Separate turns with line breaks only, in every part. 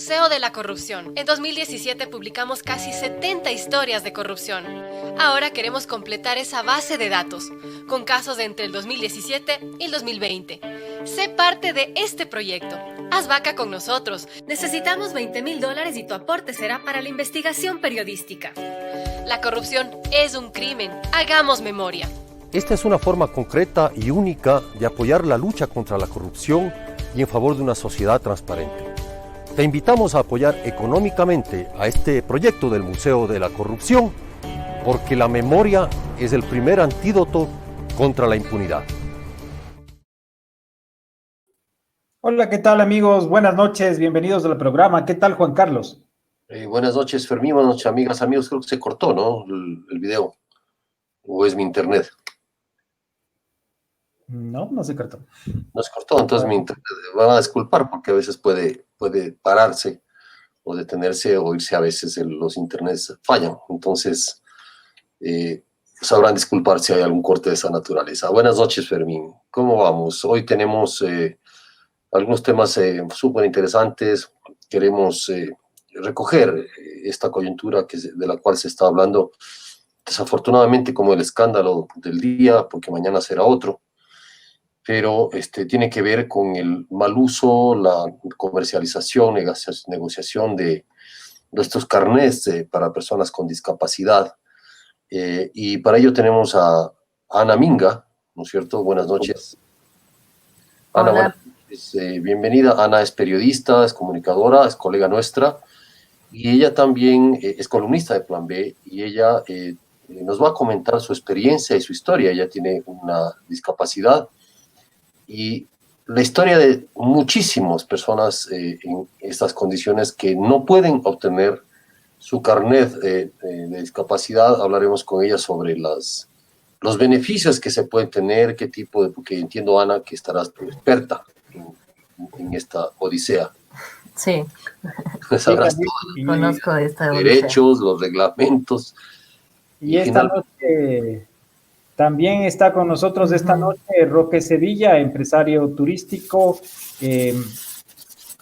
Museo de la Corrupción. En 2017 publicamos casi 70 historias de corrupción. Ahora queremos completar esa base de datos, con casos de entre el 2017 y el 2020. Sé parte de este proyecto. Haz vaca con nosotros. Necesitamos $20,000 y tu aporte será para la investigación periodística. La corrupción es un crimen. Hagamos memoria.
Esta es una forma concreta y única de apoyar la lucha contra la corrupción y en favor de una sociedad transparente. Te invitamos a apoyar económicamente a este proyecto del Museo de la Corrupción, porque la memoria es el primer antídoto contra la impunidad.
Hola, ¿qué tal amigos? Buenas noches, bienvenidos al programa. ¿Qué tal, Juan Carlos?
Buenas noches, Fermín, buenas noches, amigas, amigos. Creo que se cortó, ¿no? El video. ¿O es mi internet?
No se cortó.
No se cortó, entonces mi internet. Van a disculpar porque a veces puede pararse o detenerse o irse a veces los internets fallan. Entonces, sabrán disculpar si hay algún corte de esa naturaleza. Buenas noches, Fermín. ¿Cómo vamos? Hoy tenemos algunos temas súper interesantes. Queremos recoger esta coyuntura de la cual se está hablando, desafortunadamente como el escándalo del día, porque mañana será otro, pero tiene que ver con el mal uso, la comercialización, negociación de estos carnets para personas con discapacidad. Y para ello tenemos a Ana Minga, ¿no es cierto? Buenas noches. Ana, buenas noches. Bienvenida. Ana es periodista, es comunicadora, es colega nuestra, y ella también es columnista de Plan B, y ella nos va a comentar su experiencia y su historia. Ella tiene una discapacidad y la historia de muchísimas personas en estas condiciones que no pueden obtener su carnet de discapacidad. Hablaremos con ella sobre los beneficios que se pueden tener, qué tipo de, porque entiendo, Ana, que estarás experta en esta odisea.
Sí.
Sabrás
Conozco esta
los derechos, los reglamentos.
Y esta noche también está con nosotros Roque Sevilla, empresario turístico,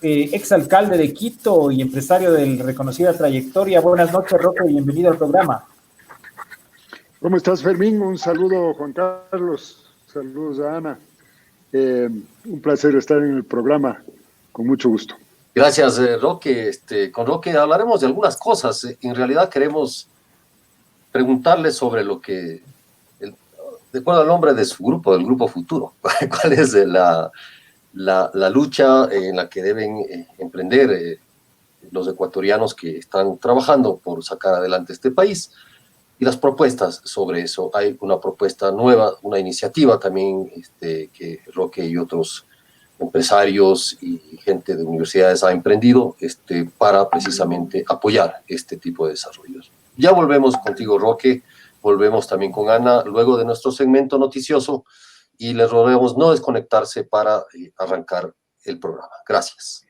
exalcalde de Quito y empresario de reconocida trayectoria. Buenas noches, Roque, bienvenido al programa.
¿Cómo estás, Fermín? Un saludo, Juan Carlos. Saludos a Ana. Un placer estar en el programa, con mucho gusto.
Gracias, Roque. Con Roque hablaremos de algunas cosas. En realidad queremos preguntarle sobre lo que, de acuerdo al nombre de su grupo, del Grupo Futuro, cuál es la lucha en la que deben emprender los ecuatorianos que están trabajando por sacar adelante este país, y las propuestas sobre eso. Hay una propuesta nueva, una iniciativa también que Roque y otros empresarios y gente de universidades ha emprendido para precisamente apoyar este tipo de desarrollos. Ya volvemos contigo, Roque, volvemos también con Ana luego de nuestro segmento noticioso, y les rogamos no desconectarse para arrancar el programa. Gracias.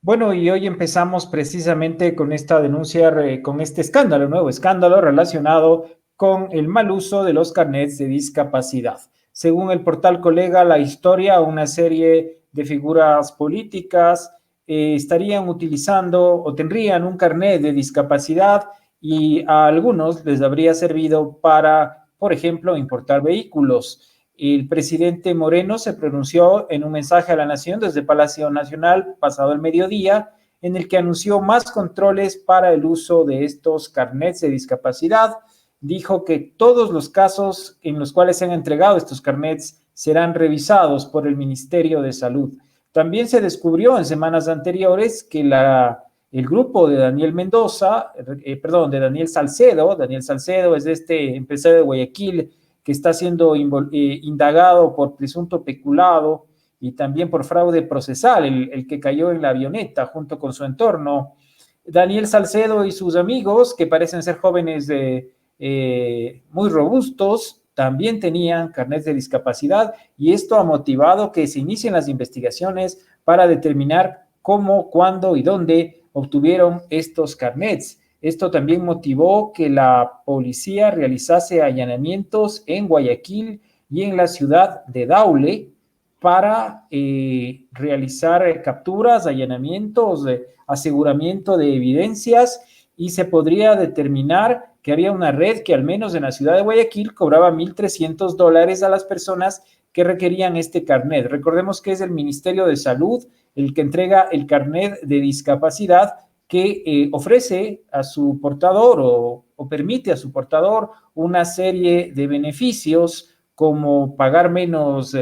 Bueno, y hoy empezamos precisamente con esta denuncia, con este escándalo, nuevo escándalo relacionado con el mal uso de los carnets de discapacidad. Según el portal Colega La Historia, una serie de figuras políticas estarían utilizando o tendrían un carnet de discapacidad, y a algunos les habría servido para, por ejemplo, importar vehículos. El presidente Moreno se pronunció en un mensaje a la nación desde Palacio Nacional pasado el mediodía, en el que anunció más controles para el uso de estos carnets de discapacidad. Dijo que todos los casos en los cuales se han entregado estos carnets serán revisados por el Ministerio de Salud. También se descubrió en semanas anteriores que el grupo de Daniel Salcedo es este empresario de Guayaquil que está siendo indagado por presunto peculado y también por fraude procesal, el que cayó en la avioneta junto con su entorno. Daniel Salcedo y sus amigos, que parecen ser jóvenes muy robustos, también tenían carnets de discapacidad, y esto ha motivado que se inicien las investigaciones para determinar cómo, cuándo y dónde obtuvieron estos carnets. Esto también motivó que la policía realizase allanamientos en Guayaquil y en la ciudad de Daule, para realizar capturas, allanamientos, aseguramiento de evidencias, y se podría determinar que había una red que al menos en la ciudad de Guayaquil cobraba $1,300 a las personas que requerían este carnet. Recordemos que es el Ministerio de Salud el que entrega el carnet de discapacidad, que ofrece a su portador o permite a su portador una serie de beneficios, como pagar menos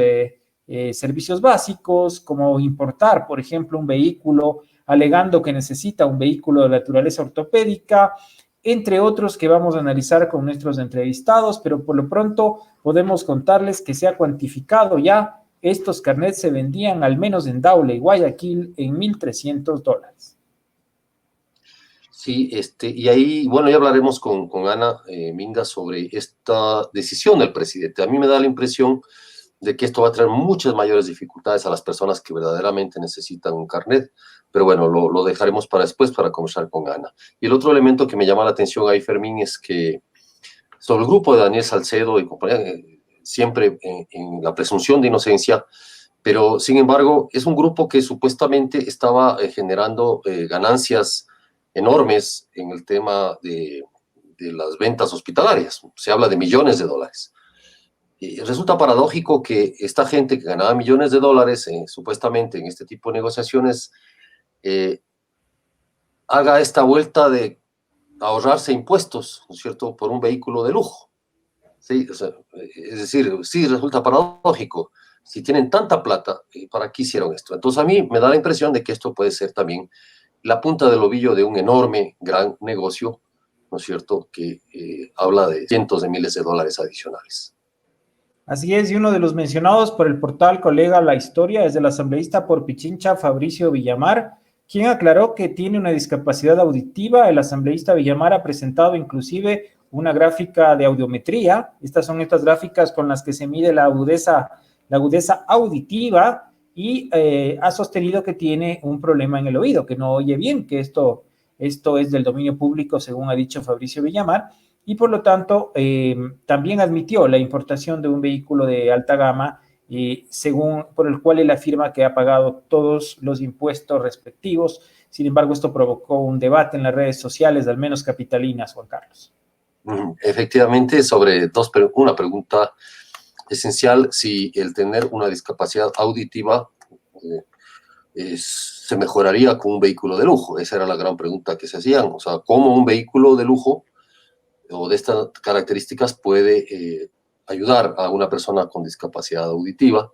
servicios básicos, como importar, por ejemplo, un vehículo alegando que necesita un vehículo de naturaleza ortopédica, entre otros que vamos a analizar con nuestros entrevistados, pero por lo pronto podemos contarles que se ha cuantificado ya, estos carnets se vendían al menos en Daule y Guayaquil en $1,300.
Sí, y ahí, bueno, ya hablaremos con Ana Minga sobre esta decisión del presidente. A mí me da la impresión de que esto va a traer muchas mayores dificultades a las personas que verdaderamente necesitan un carnet, pero bueno, lo dejaremos para después, para conversar con Ana. Y el otro elemento que me llama la atención ahí, Fermín, es que sobre el grupo de Daniel Salcedo y compañía, siempre en la presunción de inocencia, pero sin embargo es un grupo que supuestamente estaba generando ganancias enormes en el tema de las ventas hospitalarias. Se habla de millones de dólares. Y resulta paradójico que esta gente que ganaba millones de dólares, supuestamente en este tipo de negociaciones, haga esta vuelta de ahorrarse impuestos, ¿no es cierto?, por un vehículo de lujo. ¿Sí? O sea, es decir, sí resulta paradójico. Si tienen tanta plata, ¿para qué hicieron esto? Entonces a mí me da la impresión de que esto puede ser también la punta del ovillo de un enorme, gran negocio, ¿no es cierto?, que habla de cientos de miles de dólares adicionales.
Así es, y uno de los mencionados por el portal Colega La Historia es el asambleísta por Pichincha, Fabricio Villamar, quien aclaró que tiene una discapacidad auditiva. El asambleísta Villamar ha presentado inclusive una gráfica de audiometría. Estas son estas gráficas con las que se mide la agudeza auditiva, y ha sostenido que tiene un problema en el oído, que no oye bien, que esto es del dominio público, según ha dicho Fabricio Villamar, y por lo tanto también admitió la importación de un vehículo de alta gama, por el cual él afirma que ha pagado todos los impuestos respectivos. Sin embargo, esto provocó un debate en las redes sociales, al menos capitalinas, Juan Carlos.
Efectivamente, sobre una pregunta esencial: si el tener una discapacidad auditiva se mejoraría con un vehículo de lujo. Esa era la gran pregunta que se hacían. O sea, ¿cómo un vehículo de lujo o de estas características puede ayudar a una persona con discapacidad auditiva?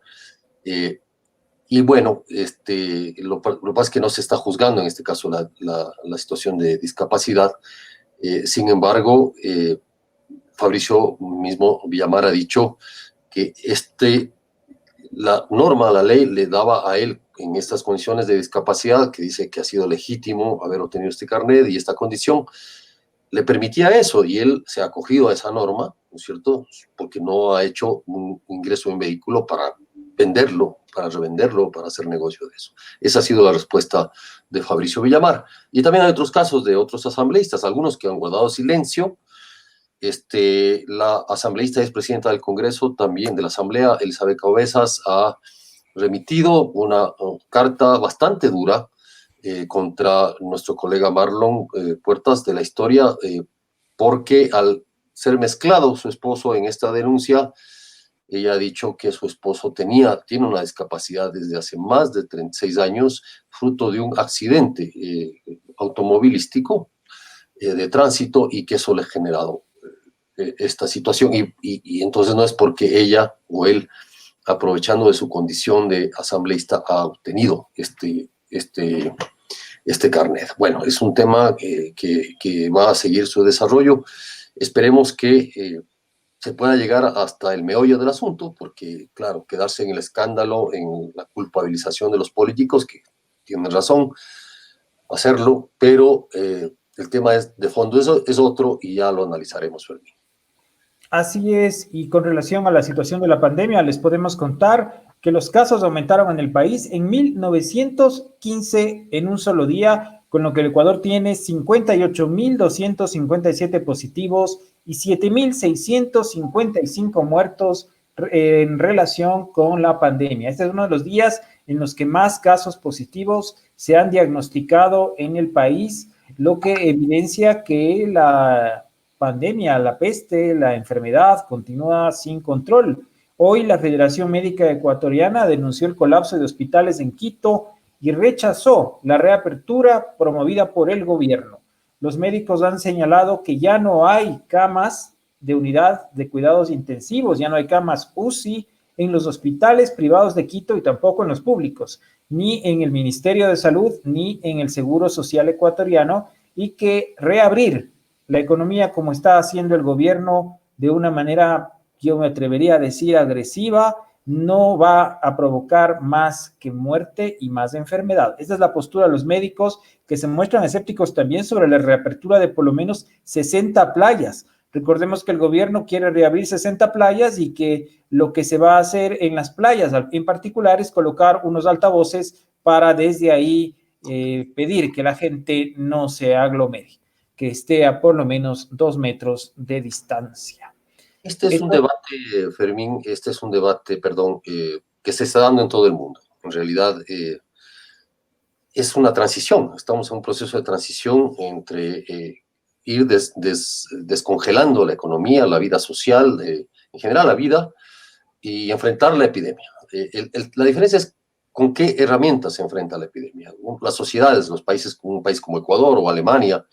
Y bueno, lo que pasa es que no se está juzgando en este caso la situación de discapacidad. Sin embargo, Fabricio mismo Villamar ha dicho que la norma, la ley, le daba a él, en estas condiciones de discapacidad, que dice que ha sido legítimo haber obtenido este carnet y esta condición, le permitía eso, y él se ha acogido a esa norma, ¿no es cierto?, porque no ha hecho un ingreso en vehículo para venderlo, para revenderlo, para hacer negocio de eso. Esa ha sido la respuesta de Fabricio Villamar. Y también hay otros casos de otros asambleístas, algunos que han guardado silencio. La asambleísta y expresidenta del Congreso, también de la Asamblea, Elizabeth Cabezas, ha remitido una carta bastante dura contra nuestro colega Marlon Puertas de La Historia, porque al ser mezclado su esposo en esta denuncia, ella ha dicho que su esposo tiene una discapacidad desde hace más de 36 años, fruto de un accidente automovilístico de tránsito, y que eso le ha generado esta situación, y entonces no es porque ella o él, aprovechando de su condición de asambleísta, ha obtenido este carnet. Bueno, es un tema que va a seguir su desarrollo. Esperemos que se pueda llegar hasta el meollo del asunto, porque, claro, quedarse en el escándalo, en la culpabilización de los políticos, que tienen razón hacerlo, pero el tema de fondo es otro, y ya lo analizaremos, Fermín.
Así es, y con relación a la situación de la pandemia, les podemos contar que los casos aumentaron en el país en 1,915 en un solo día, con lo que el Ecuador tiene 58,257 positivos y 7,655 muertos en relación con la pandemia. Este es uno de los días en los que más casos positivos se han diagnosticado en el país, lo que evidencia que la pandemia, la peste, la enfermedad continúa sin control. Hoy la Federación Médica Ecuatoriana denunció el colapso de hospitales en Quito y rechazó la reapertura promovida por el gobierno. Los médicos han señalado que ya no hay camas de unidad de cuidados intensivos, ya no hay camas UCI en los hospitales privados de Quito y tampoco en los públicos, ni en el Ministerio de Salud, ni en el Seguro Social ecuatoriano, y que reabrir la economía como está haciendo el gobierno de una manera, yo me atrevería a decir, agresiva, no va a provocar más que muerte y más enfermedad. Esta es la postura de los médicos, que se muestran escépticos también sobre la reapertura de por lo menos 60 playas. Recordemos que el gobierno quiere reabrir 60 playas y que lo que se va a hacer en las playas en particular es colocar unos altavoces para desde ahí pedir que la gente no se aglomere, que esté a por lo menos 2 metros de distancia.
Este es un debate, Fermín, perdón, que se está dando en todo el mundo. En realidad, es una transición. Estamos en un proceso de transición entre ir descongelando la economía, la vida social, en general la vida, y enfrentar la epidemia. La diferencia es con qué herramientas se enfrenta la epidemia. Las sociedades, los países, un país como Ecuador o Alemania,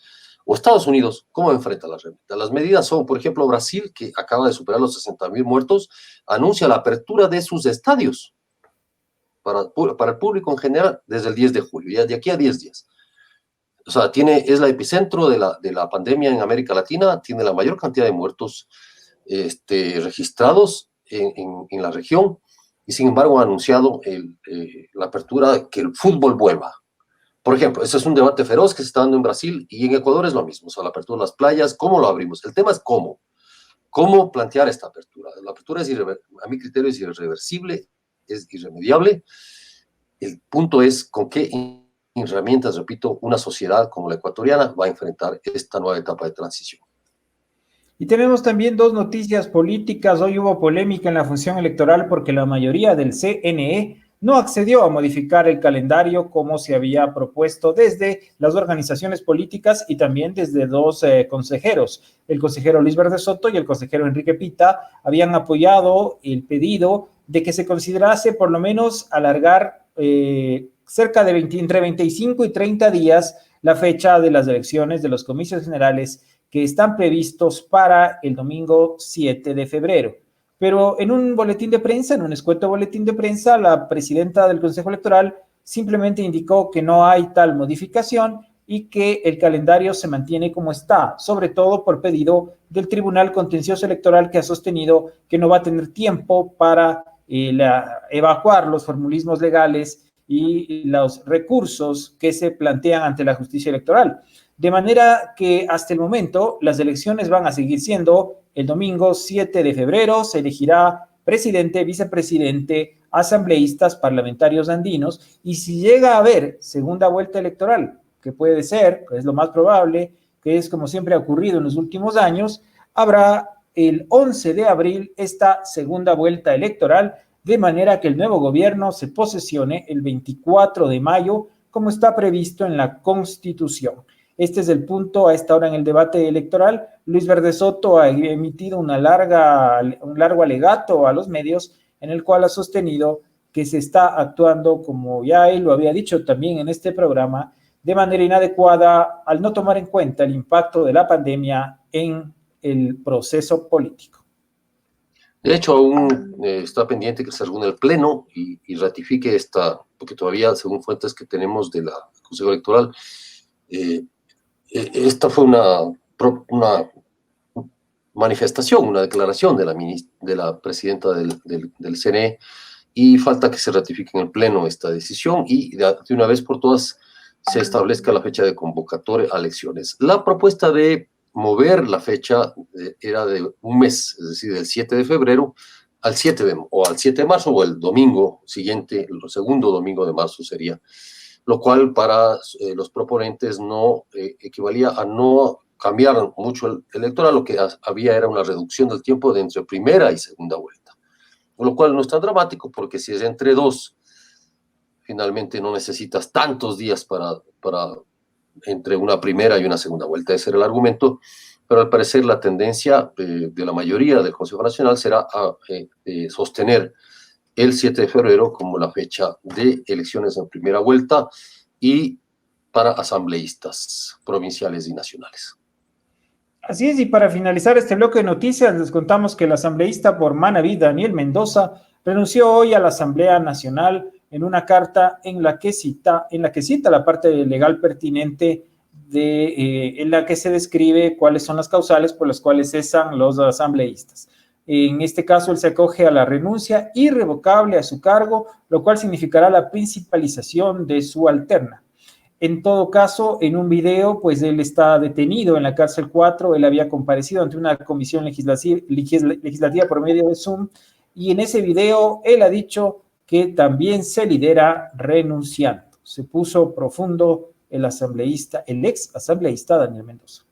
o Estados Unidos, ¿cómo enfrenta las herramientas? Las medidas son, por ejemplo, Brasil, que acaba de superar los 60.000 muertos, anuncia la apertura de sus estadios para el público en general desde el 10 de julio, ya de aquí a 10 días. O sea, es la epicentro de la pandemia en América Latina, tiene la mayor cantidad de muertos registrados en la región, y sin embargo ha anunciado la apertura, que el fútbol vuelva. Por ejemplo, ese es un debate feroz que se está dando en Brasil, y en Ecuador es lo mismo. O sea, la apertura de las playas, ¿cómo lo abrimos? El tema es cómo. ¿Cómo plantear esta apertura? La apertura a mi criterio es irreversible, es irremediable. El punto es con qué herramientas, repito, una sociedad como la ecuatoriana va a enfrentar esta nueva etapa de transición.
Y tenemos también dos noticias políticas. Hoy hubo polémica en la función electoral porque la mayoría del CNE no accedió a modificar el calendario como se había propuesto desde las organizaciones políticas y también desde dos consejeros. El consejero Luis Verde Soto y el consejero Enrique Pita habían apoyado el pedido de que se considerase por lo menos alargar cerca de entre 25 y 30 días la fecha de las elecciones de los comicios generales que están previstos para el domingo 7 de febrero. Pero en un boletín de prensa, en un escueto boletín de prensa, la presidenta del Consejo Electoral simplemente indicó que no hay tal modificación y que el calendario se mantiene como está, sobre todo por pedido del Tribunal Contencioso Electoral, que ha sostenido que no va a tener tiempo para evacuar los formulismos legales y los recursos que se plantean ante la justicia electoral. De manera que hasta el momento las elecciones van a seguir siendo el domingo 7 de febrero. Se elegirá presidente, vicepresidente, asambleístas, parlamentarios andinos, y si llega a haber segunda vuelta electoral, que puede ser, que es lo más probable, que es como siempre ha ocurrido en los últimos años, habrá el 11 de abril esta segunda vuelta electoral, de manera que el nuevo gobierno se posesione el 24 de mayo, como está previsto en la Constitución. Este es el punto a esta hora en el debate electoral. Luis Verde Soto ha emitido un largo alegato a los medios en el cual ha sostenido que se está actuando, como ya él lo había dicho también en este programa, de manera inadecuada al no tomar en cuenta el impacto de la pandemia en el proceso político.
De hecho, aún está pendiente que se reúna el Pleno y ratifique porque todavía, según fuentes que tenemos de la Consejo Electoral, esta fue una manifestación, una declaración de la presidenta del CNE, y falta que se ratifique en el Pleno esta decisión y de una vez por todas se establezca la fecha de convocatoria a elecciones. La propuesta de mover la fecha era de un mes, es decir, del 7 de febrero al 7 de marzo, o el domingo siguiente, el segundo domingo de marzo sería, lo cual para los proponentes no equivalía a no cambiar mucho el electoral. Lo que había era una reducción del tiempo de entre primera y segunda vuelta. lo cual no es tan dramático, porque si es entre dos, finalmente no necesitas tantos días para entre una primera y una segunda vuelta. Ese era el argumento, pero al parecer la tendencia de la mayoría del Consejo Nacional será a sostener el 7 de febrero como la fecha de elecciones en primera vuelta y para asambleístas provinciales y nacionales.
Así es, y para finalizar este bloque de noticias, les contamos que el asambleísta por Manabí, Daniel Mendoza, renunció hoy a la Asamblea Nacional en una carta en la que cita la parte legal pertinente en la que se describe cuáles son las causales por las cuales cesan los asambleístas. En este caso, él se acoge a la renuncia irrevocable a su cargo, lo cual significará la principalización de su alterna. En todo caso, en un video, pues él está detenido en la cárcel 4, él había comparecido ante una comisión legislativa por medio de Zoom, y en ese video él ha dicho que también se lidera renunciando. Se puso profundo el ex asambleísta Daniel Mendoza.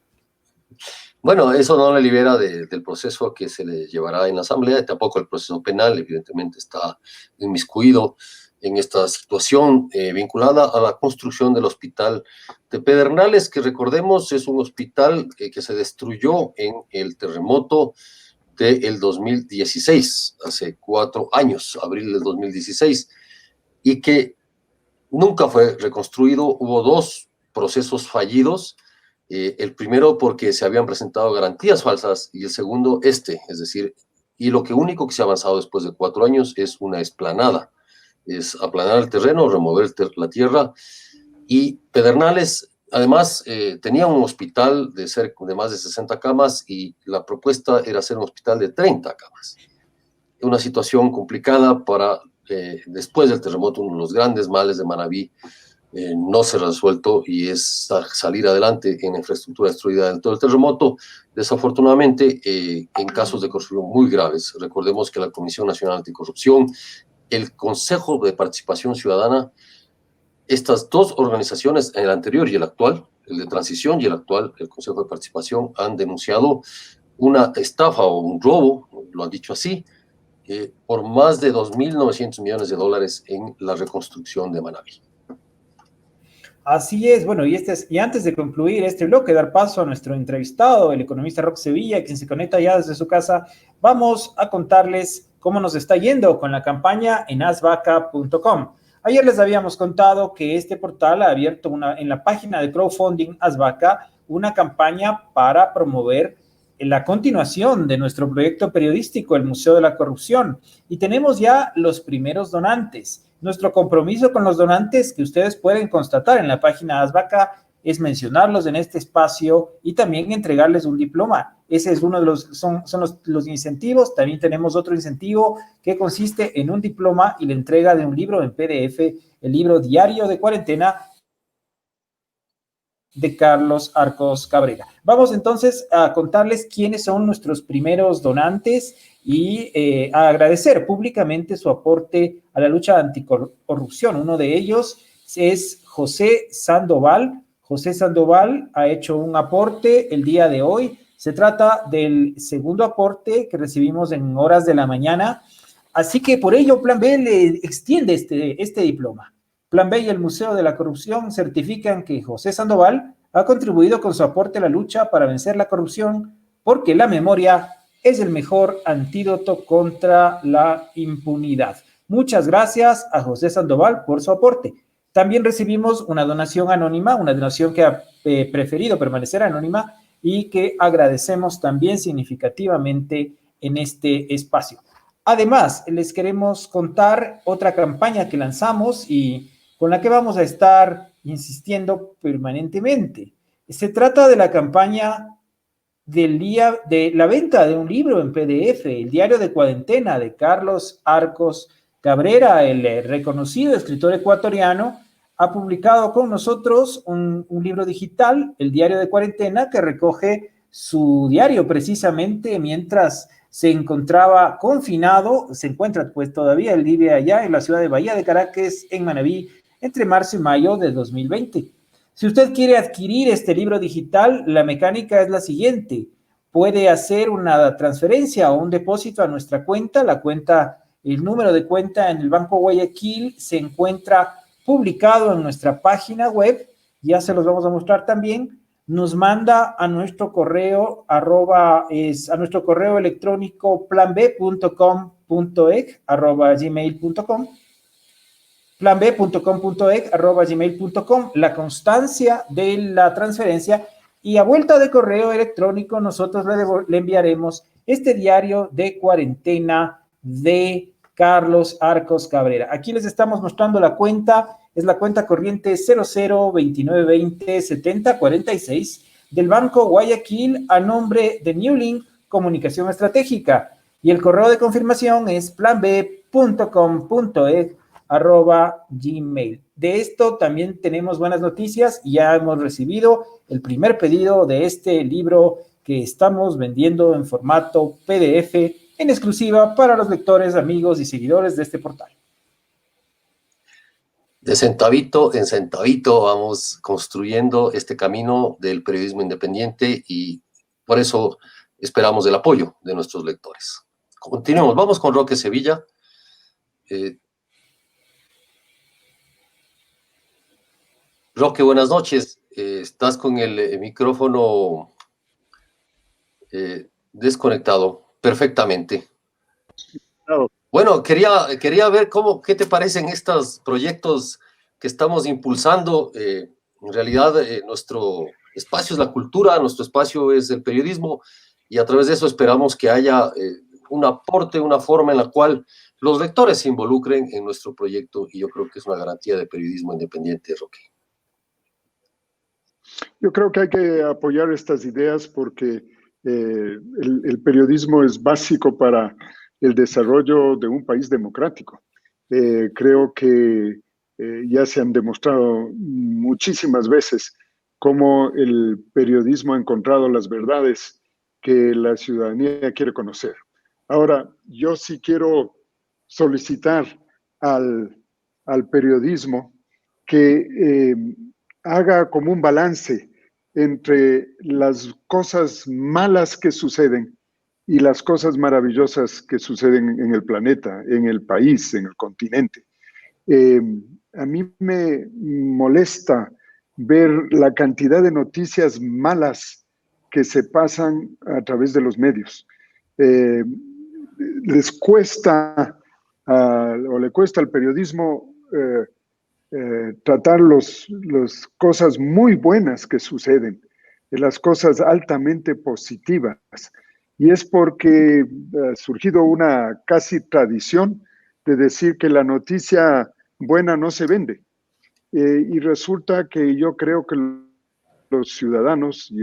Bueno, eso no le libera del proceso que se le llevará en la Asamblea, y tampoco el proceso penal, evidentemente está inmiscuido en esta situación vinculada a la construcción del hospital de Pedernales, que recordemos es un hospital que se destruyó en el terremoto del 2016, hace 4 años, abril del 2016, y que nunca fue reconstruido. Hubo 2 procesos fallidos, el primero porque se habían presentado garantías falsas y el segundo es decir, y lo único que se ha avanzado después de 4 años es una explanada, es aplanar el terreno, remover la tierra, y Pedernales además tenía un hospital de más de 60 camas y la propuesta era hacer un hospital de 30 camas. Una situación complicada para después del terremoto, uno de los grandes males de Manabí no se ha resuelto y es salir adelante en infraestructura destruida en todo el terremoto. Desafortunadamente, en casos de corrupción muy graves, recordemos que la Comisión Nacional Anticorrupción, el Consejo de Participación Ciudadana, estas 2 organizaciones, el anterior y el actual, el de transición y el actual, el Consejo de Participación, han denunciado una estafa o un robo, lo han dicho así, por más de $2.900 millones en la reconstrucción de Manabí.
Así es, bueno, y antes de concluir este bloque, dar paso a nuestro entrevistado, el economista Roque Sevilla, quien se conecta ya desde su casa, vamos a contarles cómo nos está yendo con la campaña en asvaca.com. Ayer les habíamos contado que este portal ha abierto en la página de crowdfunding Asvaca una campaña para promover la continuación de nuestro proyecto periodístico, el Museo de la Corrupción, y tenemos ya los primeros donantes. Nuestro compromiso con los donantes, que ustedes pueden constatar en la página Asvaca, es mencionarlos en este espacio y también entregarles un diploma. Ese es uno de los incentivos. También tenemos otro incentivo que consiste en un diploma y la entrega de un libro en PDF, el libro Diario de Cuarentena de Carlos Arcos Cabrera. Vamos entonces a contarles quiénes son nuestros primeros donantes y a agradecer públicamente su aporte a la lucha anticorrupción. Uno de ellos es José Sandoval. José Sandoval ha hecho un aporte el día de hoy. Se trata del segundo aporte que recibimos en horas de la mañana. Así que por ello Plan B le extiende este diploma. Plan B y el Museo de la Corrupción certifican que José Sandoval ha contribuido con su aporte a la lucha para vencer la corrupción, porque la memoria es el mejor antídoto contra la impunidad. Muchas gracias a José Sandoval por su aporte. También recibimos una donación anónima, una donación que ha preferido permanecer anónima y que agradecemos también significativamente en este espacio. Además, les queremos contar otra campaña que lanzamos y con la que vamos a estar insistiendo permanentemente. Se trata de la campaña del día de la venta de un libro en PDF, el Diario de Cuarentena de Carlos Arcos Cabrera, el reconocido escritor ecuatoriano, ha publicado con nosotros un libro digital, el Diario de Cuarentena, que recoge su diario precisamente mientras se encontraba confinado, se encuentra pues todavía, él vive allá en la ciudad de Bahía de Caracas, en Manabí, entre marzo y mayo de 2020. Si usted quiere adquirir este libro digital, la mecánica es la siguiente. Puede hacer una transferencia o un depósito a nuestra cuenta. La cuenta El número de cuenta en el Banco Guayaquil se encuentra publicado en nuestra página web, ya se los vamos a mostrar también. Nos manda a nuestro correo a nuestro correo electrónico planb.com.ec@gmail.com, planb.com.ec@gmail.com, la constancia de la transferencia, y a vuelta de correo electrónico nosotros le enviaremos este diario de cuarentena de Carlos Arcos Cabrera. Aquí les estamos mostrando la cuenta, es la cuenta corriente 0029207046 del Banco Guayaquil a nombre de New Link Comunicación Estratégica, y el correo de confirmación es planb.com.ec@gmail. De esto también tenemos buenas noticias, ya hemos recibido el primer pedido de este libro que estamos vendiendo en formato PDF en exclusiva para los lectores, amigos y seguidores de este portal.
De centavito en centavito vamos construyendo este camino del periodismo independiente, y por eso esperamos el apoyo de nuestros lectores. Continuemos, vamos con Roque Sevilla. Roque, buenas noches. Estás con el micrófono desconectado perfectamente.
Claro.
Bueno, quería ver qué te parecen estos proyectos que estamos impulsando. En realidad, nuestro espacio es la cultura, nuestro espacio es el periodismo, y a través de eso esperamos que haya un aporte, una forma en la cual los lectores se involucren en nuestro proyecto, y yo creo que es una garantía de periodismo independiente, Roque.
Yo creo que hay que apoyar estas ideas porque el periodismo es básico para el desarrollo de un país democrático. Creo que ya se han demostrado muchísimas veces cómo el periodismo ha encontrado las verdades que la ciudadanía quiere conocer. Ahora, yo sí quiero solicitar al periodismo que haga como un balance entre las cosas malas que suceden y las cosas maravillosas que suceden en el planeta, en el país, en el continente. A mí me molesta ver la cantidad de noticias malas que se pasan a través de los medios. Les cuesta, o le cuesta al periodismo tratar las cosas muy buenas que suceden, las cosas altamente positivas. Y es porque ha surgido una casi tradición de decir que la noticia buena no se vende. Y resulta que yo creo que los ciudadanos, y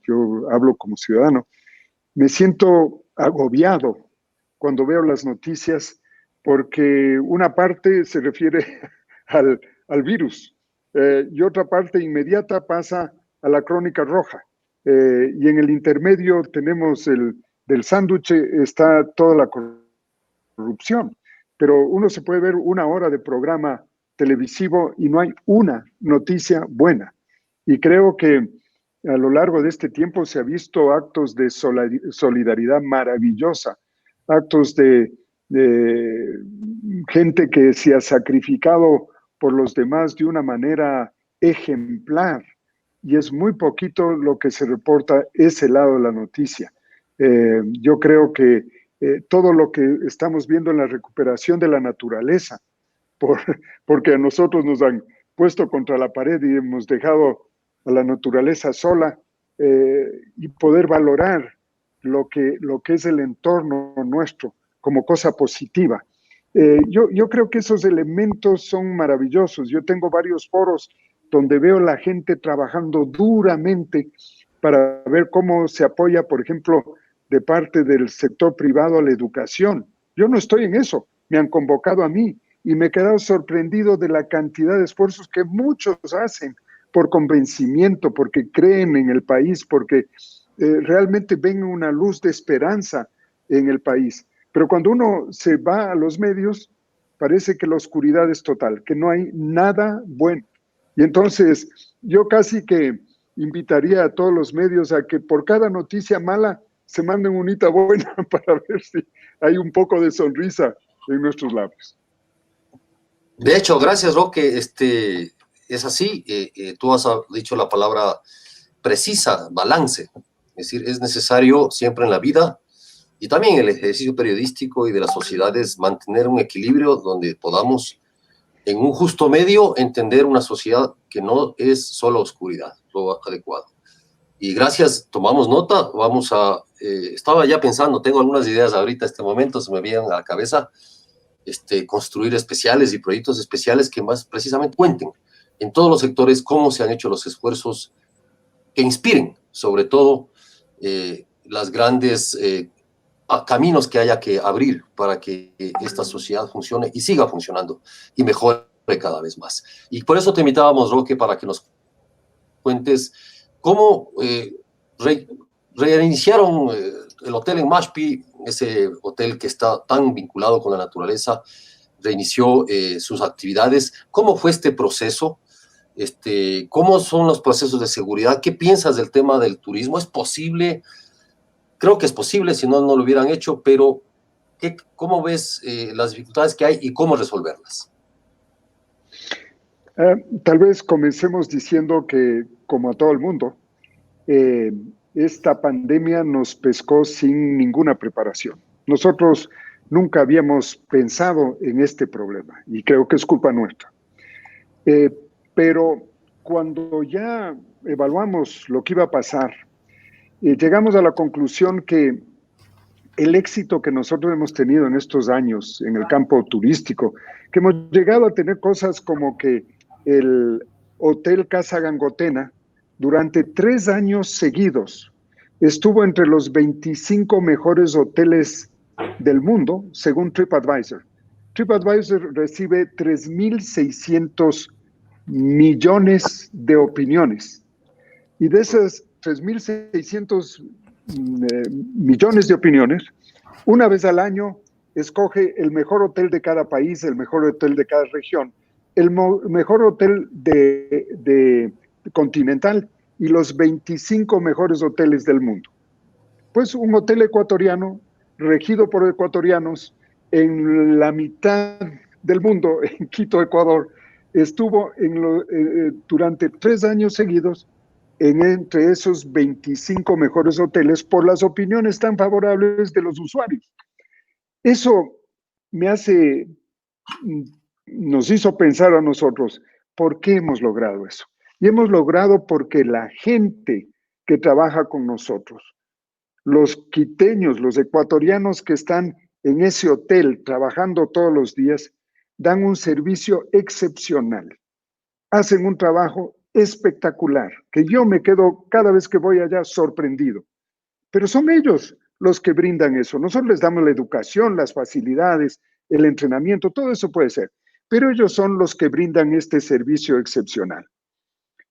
yo hablo como ciudadano, me siento agobiado cuando veo las noticias, porque una parte se refiere al virus, y otra parte inmediata pasa a la crónica roja, y en el intermedio tenemos del sándwich está toda la corrupción, pero uno se puede ver una hora de programa televisivo y no hay una noticia buena, y creo que a lo largo de este tiempo se ha visto actos de solidaridad maravillosa, actos de gente que se ha sacrificado por los demás de una manera ejemplar, y es muy poquito lo que se reporta ese lado de la noticia. Yo creo que todo lo que estamos viendo en la recuperación de la naturaleza, porque a nosotros nos han puesto contra la pared y hemos dejado a la naturaleza sola, y poder valorar lo que es el entorno nuestro como cosa positiva. Yo creo que esos elementos son maravillosos. Yo tengo varios foros donde veo la gente trabajando duramente para ver cómo se apoya, por ejemplo, de parte del sector privado a la educación. Yo no estoy en eso, me han convocado a mí y me he quedado sorprendido de la cantidad de esfuerzos que muchos hacen por convencimiento, porque creen en el país, porque realmente ven una luz de esperanza en el país. Pero cuando uno se va a los medios, parece que la oscuridad es total, que no hay nada bueno. Y entonces yo casi que invitaría a todos los medios a que por cada noticia mala se manden unita buena para ver si hay un poco de sonrisa en nuestros labios.
De hecho, gracias, Roque. Es así. Tú has dicho la palabra precisa, balance. Es decir, es necesario siempre en la vida y también en el ejercicio periodístico y de las sociedades mantener un equilibrio donde podamos, en un justo medio, entender una sociedad que no es solo oscuridad, lo adecuado. Y gracias, tomamos nota. Vamos a... estaba ya pensando, tengo algunas ideas ahorita, este momento se me vienen a la cabeza. Construir especiales y proyectos especiales que más precisamente cuenten en todos los sectores cómo se han hecho los esfuerzos que inspiren, sobre todo las grandes caminos que haya que abrir para que esta sociedad funcione y siga funcionando y mejore cada vez más. Y por eso te invitábamos, Roque, para que nos cuentes cómo reiniciaron el hotel en Mashpi, ese hotel que está tan vinculado con la naturaleza, reinició sus actividades. ¿Cómo fue este proceso? ¿Cómo son los procesos de seguridad? ¿Qué piensas del tema del turismo? ¿Es posible? Creo que es posible, si no, no lo hubieran hecho, pero ¿cómo ves las dificultades que hay y cómo resolverlas?
Tal vez comencemos diciendo que, como a todo el mundo, esta pandemia nos pescó sin ninguna preparación. Nosotros nunca habíamos pensado en este problema y creo que es culpa nuestra. Pero cuando ya evaluamos lo que iba a pasar, llegamos a la conclusión que el éxito que nosotros hemos tenido en estos años en el campo turístico, que hemos llegado a tener cosas como que el Hotel Casa Gangotena, durante 3 años seguidos, estuvo entre los 25 mejores hoteles del mundo, según TripAdvisor. TripAdvisor recibe 3.600 millones de opiniones. Y de esas 3.600 millones de opiniones, una vez al año escoge el mejor hotel de cada país, el mejor hotel de cada región, el mejor hotel de continental y los 25 mejores hoteles del mundo. Pues un hotel ecuatoriano, regido por ecuatorianos, en la mitad del mundo, en Quito, Ecuador, estuvo durante 3 años seguidos entre esos 25 mejores hoteles por las opiniones tan favorables de los usuarios. Eso nos hizo pensar a nosotros, ¿por qué hemos logrado eso? Y hemos logrado porque la gente que trabaja con nosotros, los quiteños, los ecuatorianos que están en ese hotel trabajando todos los días, dan un servicio excepcional. Hacen un trabajo espectacular, que yo me quedo cada vez que voy allá sorprendido. Pero son ellos los que brindan eso. Nosotros les damos la educación, las facilidades, el entrenamiento, todo eso puede ser. Pero ellos son los que brindan este servicio excepcional.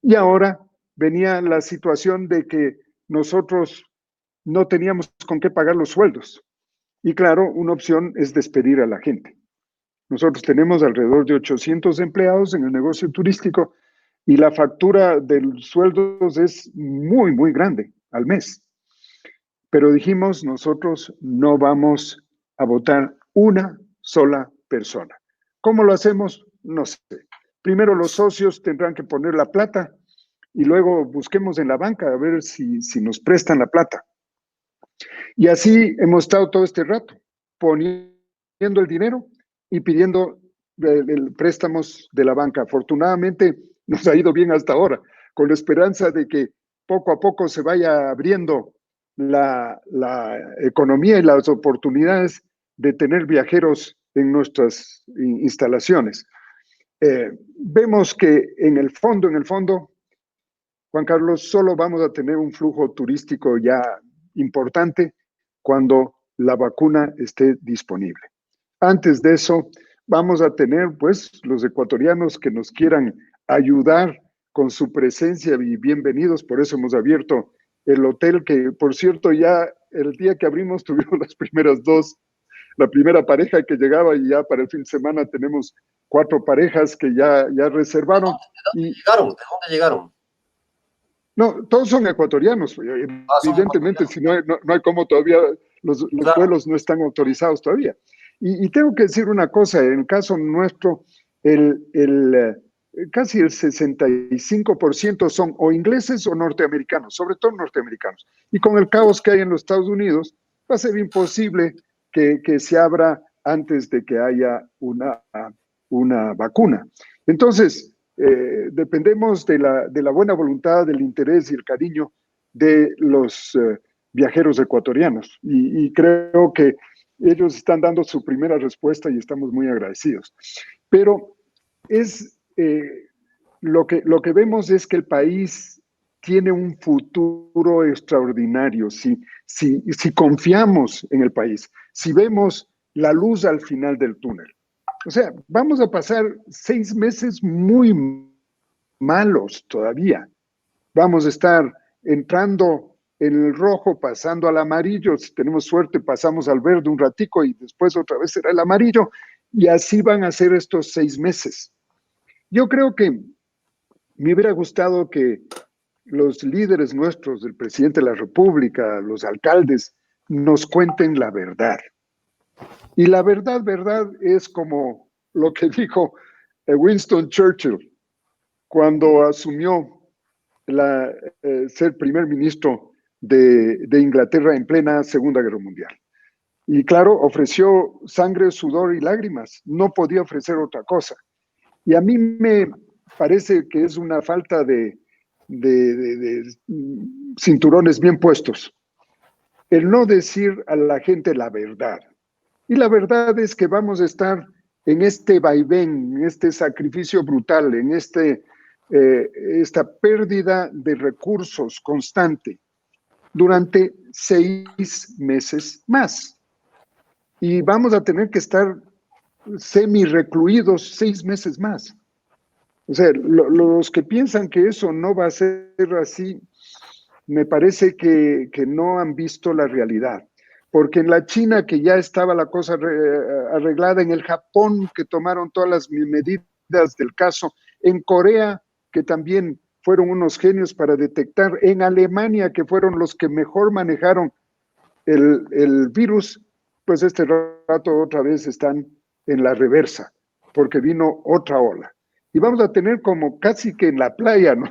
Y ahora venía la situación de que nosotros no teníamos con qué pagar los sueldos. Y claro, una opción es despedir a la gente. Nosotros tenemos alrededor de 800 empleados en el negocio turístico y la factura de los sueldos es muy, muy grande al mes. Pero dijimos, nosotros no vamos a votar una sola persona. ¿Cómo lo hacemos? No sé. Primero los socios tendrán que poner la plata y luego busquemos en la banca a ver si nos prestan la plata. Y así hemos estado todo este rato, poniendo el dinero y pidiendo préstamos de la banca. Afortunadamente nos ha ido bien hasta ahora, con la esperanza de que poco a poco se vaya abriendo la economía y las oportunidades de tener viajeros en nuestras instalaciones. Vemos que en el fondo, Juan Carlos, solo vamos a tener un flujo turístico ya importante cuando la vacuna esté disponible. Antes de eso, vamos a tener, pues, los ecuatorianos que nos quieran ayudar con su presencia y bienvenidos. Por eso hemos abierto el hotel, que, por cierto, ya el día que abrimos tuvimos las primeras 2, la primera pareja que llegaba y ya para el fin de semana tenemos 4 parejas que ya reservaron.
¿De dónde llegaron?
No, todos son ecuatorianos. Evidentemente, si no hay como todavía, los vuelos no están autorizados todavía. Y tengo que decir una cosa, en el caso nuestro, casi el 65% son o ingleses o norteamericanos, sobre todo norteamericanos. Y con el caos que hay en los Estados Unidos, va a ser imposible que se abra antes de que haya una vacuna. Entonces, dependemos de la buena voluntad, del interés y el cariño de los viajeros ecuatorianos. Y creo que ellos están dando su primera respuesta y estamos muy agradecidos. Pero lo que vemos es que el país tiene un futuro extraordinario si confiamos en el país, si vemos la luz al final del túnel. O sea, vamos a pasar 6 meses muy malos todavía. Vamos a estar entrando en el rojo, pasando al amarillo. Si tenemos suerte, pasamos al verde un ratico y después otra vez será el amarillo. Y así van a ser estos 6 meses. Yo creo que me hubiera gustado que los líderes nuestros, el presidente de la República, los alcaldes, nos cuenten la verdad. Y la verdad es como lo que dijo Winston Churchill cuando asumió ser primer ministro de Inglaterra en plena Segunda Guerra Mundial. Y claro, ofreció sangre, sudor y lágrimas. No podía ofrecer otra cosa. Y a mí me parece que es una falta de cinturones bien puestos el no decir a la gente la verdad. Y la verdad es que vamos a estar en este vaivén, en este sacrificio brutal, en esta pérdida de recursos constante durante 6 meses más. Y vamos a tener que estar semi-recluidos 6 meses más. O sea, los que piensan que eso no va a ser así, me parece que no han visto la realidad. Porque en la China, que ya estaba la cosa arreglada, en el Japón, que tomaron todas las medidas del caso, en Corea, que también fueron unos genios para detectar, en Alemania, que fueron los que mejor manejaron el virus, pues este rato otra vez están en la reversa, porque vino otra ola. Y vamos a tener como casi que en la playa, ¿no?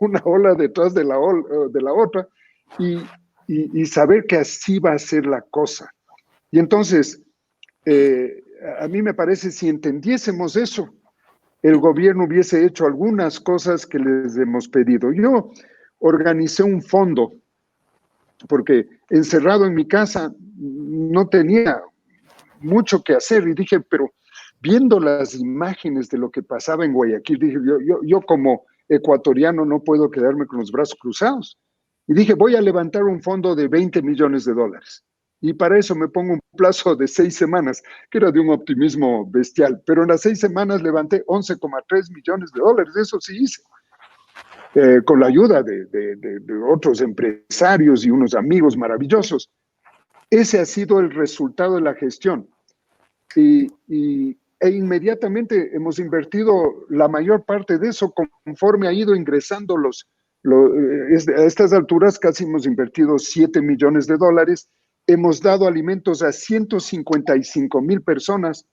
Una ola detrás de la otra, y saber que así va a ser la cosa. Y entonces, a mí me parece, si entendiésemos eso, el gobierno hubiese hecho algunas cosas que les hemos pedido. Yo organicé un fondo, porque encerrado en mi casa no tenía mucho que hacer, y dije, pero viendo las imágenes de lo que pasaba en Guayaquil, dije, yo como ecuatoriano no puedo quedarme con los brazos cruzados. Y dije, voy a levantar un fondo de $20 millones. Y para eso me pongo un plazo de 6 semanas, que era de un optimismo bestial. Pero en las 6 semanas levanté $11,3 millones. Eso sí hice. Con la ayuda de otros empresarios y unos amigos maravillosos. Ese ha sido el resultado de la gestión. E inmediatamente hemos invertido la mayor parte de eso conforme ha ido ingresando a estas alturas casi hemos invertido $7 millones. Hemos dado alimentos a 155,000 personas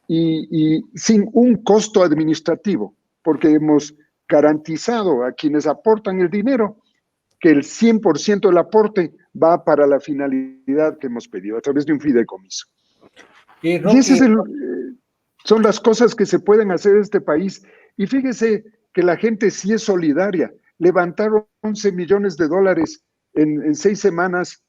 y sin un costo administrativo, porque hemos garantizado a quienes aportan el dinero que el 100% del aporte va para la finalidad que hemos pedido a través de un fideicomiso. Y esas son las cosas que se pueden hacer en este país. Y fíjese que la gente sí es solidaria. Levantaron $11 millones en 6 semanas.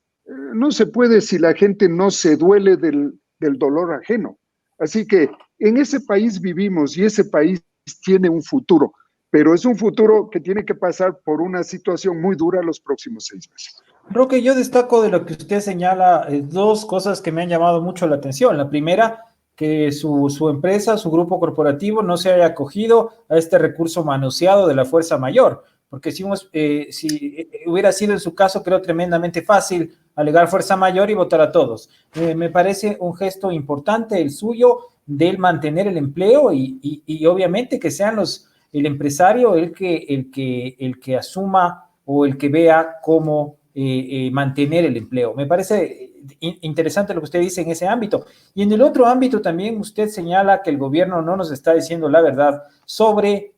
No se puede si la gente no se duele del dolor ajeno. Así que en ese país vivimos y ese país tiene un futuro, pero es un futuro que tiene que pasar por una situación muy dura los próximos 6 meses.
Roque, yo destaco de lo que usted señala 2 cosas que me han llamado mucho la atención. La primera, que su empresa, su grupo corporativo no se haya acogido a este recurso manoseado de la fuerza mayor, porque si hubiera sido en su caso, creo tremendamente fácil alegar fuerza mayor y votar a todos. Me parece un gesto importante el suyo del mantener el empleo y obviamente que sean el empresario el que asuma o el que vea cómo mantener el empleo. Me parece interesante lo que usted dice en ese ámbito. Y en el otro ámbito también usted señala que el gobierno no nos está diciendo la verdad sobre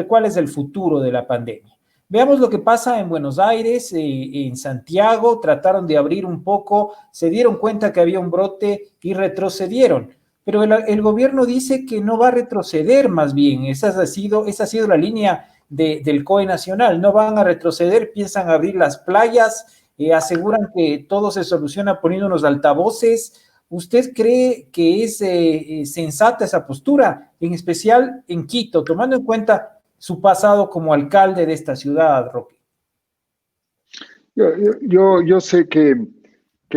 cuál es el futuro de la pandemia. Veamos lo que pasa en Buenos Aires, en Santiago, trataron de abrir un poco, se dieron cuenta que había un brote y retrocedieron. Pero el gobierno dice que no va a retroceder, más bien. Esa ha sido la línea del COE Nacional. No van a retroceder, piensan abrir las playas, aseguran que todo se soluciona poniendo unos altavoces. ¿Usted cree que es sensata esa postura, en especial en Quito, tomando en cuenta su pasado como alcalde de esta ciudad, Roque?
Yo sé que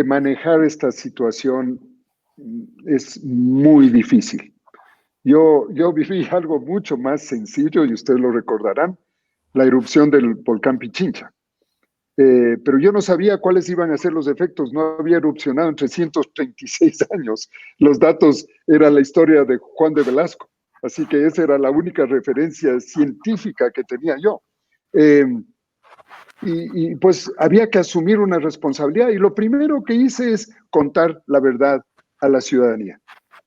manejar esta situación es muy difícil. Yo viví algo mucho más sencillo, y ustedes lo recordarán, la erupción del volcán Pichincha. Pero yo no sabía cuáles iban a ser los efectos, no había erupcionado en 336 años. Los datos eran la historia de Juan de Velasco, así que esa era la única referencia científica que tenía yo. Y pues había que asumir una responsabilidad, y lo primero que hice es contar la verdad a la ciudadanía.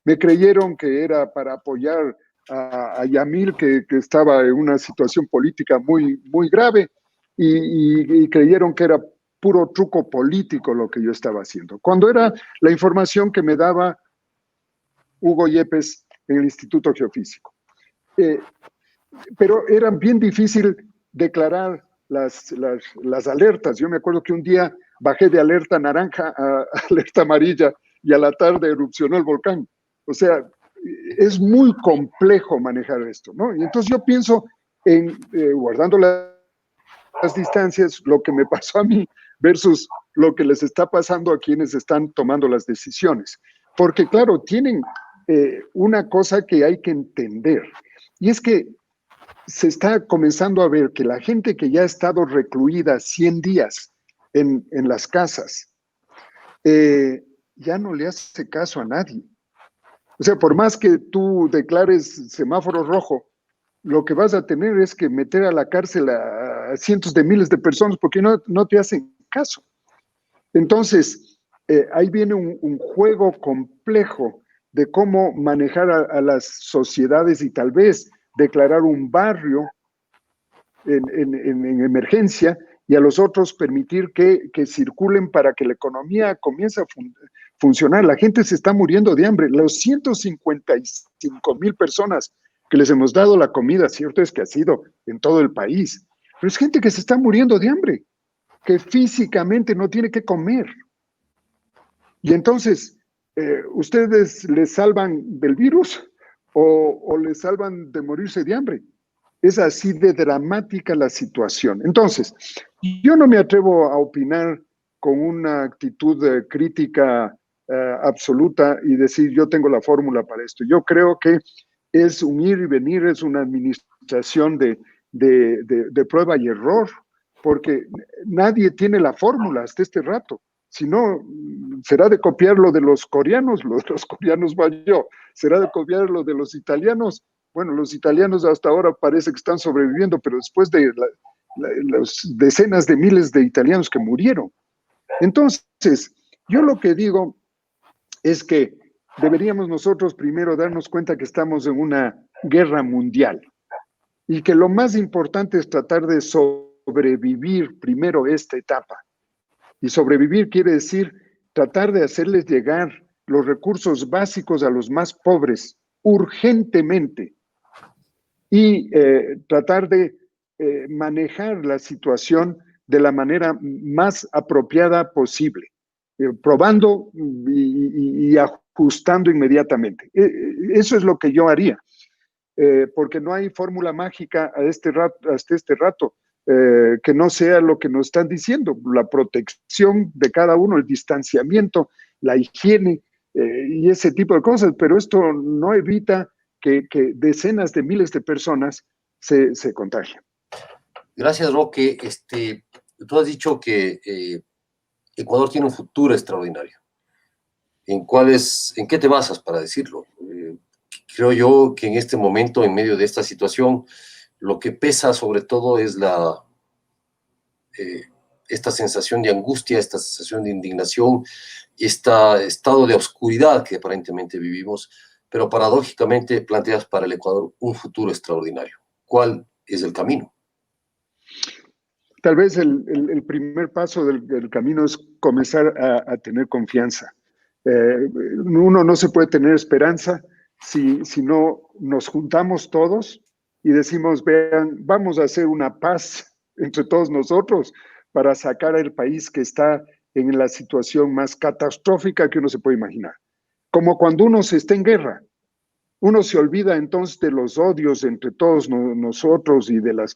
Me creyeron que era para apoyar a Yamil, que estaba en una situación política muy, muy grave, y creyeron que era puro truco político lo que yo estaba haciendo, cuando era la información que me daba Hugo Yepes en el Instituto Geofísico. Pero era bien difícil declarar las alertas. Yo me acuerdo que un día bajé de alerta naranja a alerta amarilla, y a la tarde erupcionó el volcán. O sea, es muy complejo manejar esto, ¿no? Y entonces yo pienso en, guardando las distancias, lo que me pasó a mí versus lo que les está pasando a quienes están tomando las decisiones. Porque claro, tienen una cosa que hay que entender, y es que se está comenzando a ver que la gente que ya ha estado recluida 100 días en las casas, ya no le hace caso a nadie. O sea, por más que tú declares semáforo rojo, lo que vas a tener es que meter a la cárcel a cientos de miles de personas porque no te hacen caso. Entonces, ahí viene un juego complejo de cómo manejar a las sociedades, y tal vez declarar un barrio en emergencia, y a los otros permitir que circulen para que la economía comience a funcionar. La gente se está muriendo de hambre. Los 155,000 personas que les hemos dado la comida, cierto es que ha sido en todo el país, pero es gente que se está muriendo de hambre, que físicamente no tiene que comer. Y entonces, ¿ustedes les salvan del virus o les salvan de morirse de hambre? Es así de dramática la situación. Entonces, yo no me atrevo a opinar con una actitud crítica absoluta y decir yo tengo la fórmula para esto. Yo creo que es un ir y venir, es una administración de prueba y error, porque nadie tiene la fórmula hasta este rato. Si no, será de copiar lo de los coreanos va yo. Será de copiar lo de los italianos. Bueno, los italianos hasta ahora parece que están sobreviviendo, pero después de las decenas de miles de italianos que murieron. Entonces, yo lo que digo es que deberíamos nosotros primero darnos cuenta que estamos en una guerra mundial, y que lo más importante es tratar de sobrevivir primero esta etapa. Y sobrevivir quiere decir tratar de hacerles llegar los recursos básicos a los más pobres urgentemente, y tratar de manejar la situación de la manera más apropiada posible, probando y ajustando inmediatamente. Eso es lo que yo haría, porque no hay fórmula mágica hasta este rato que no sea lo que nos están diciendo: la protección de cada uno, el distanciamiento, la higiene y ese tipo de cosas, pero esto no evita que decenas de miles de personas se contagian.
Gracias, Roque. Tú has dicho que Ecuador tiene un futuro extraordinario. ¿En qué te basas para decirlo? Creo yo que en este momento, en medio de esta situación, lo que pesa sobre todo es esta sensación de angustia, esta sensación de indignación, este estado de oscuridad que aparentemente vivimos, pero paradójicamente planteas para el Ecuador un futuro extraordinario. ¿Cuál es el camino?
Tal vez el primer paso del camino es comenzar a tener confianza. Uno no se puede tener esperanza si no nos juntamos todos y decimos, vean, vamos a hacer una paz entre todos nosotros para sacar al país que está en la situación más catastrófica que uno se puede imaginar. Como cuando uno se está en guerra. Uno se olvida entonces de los odios entre todos nosotros y de las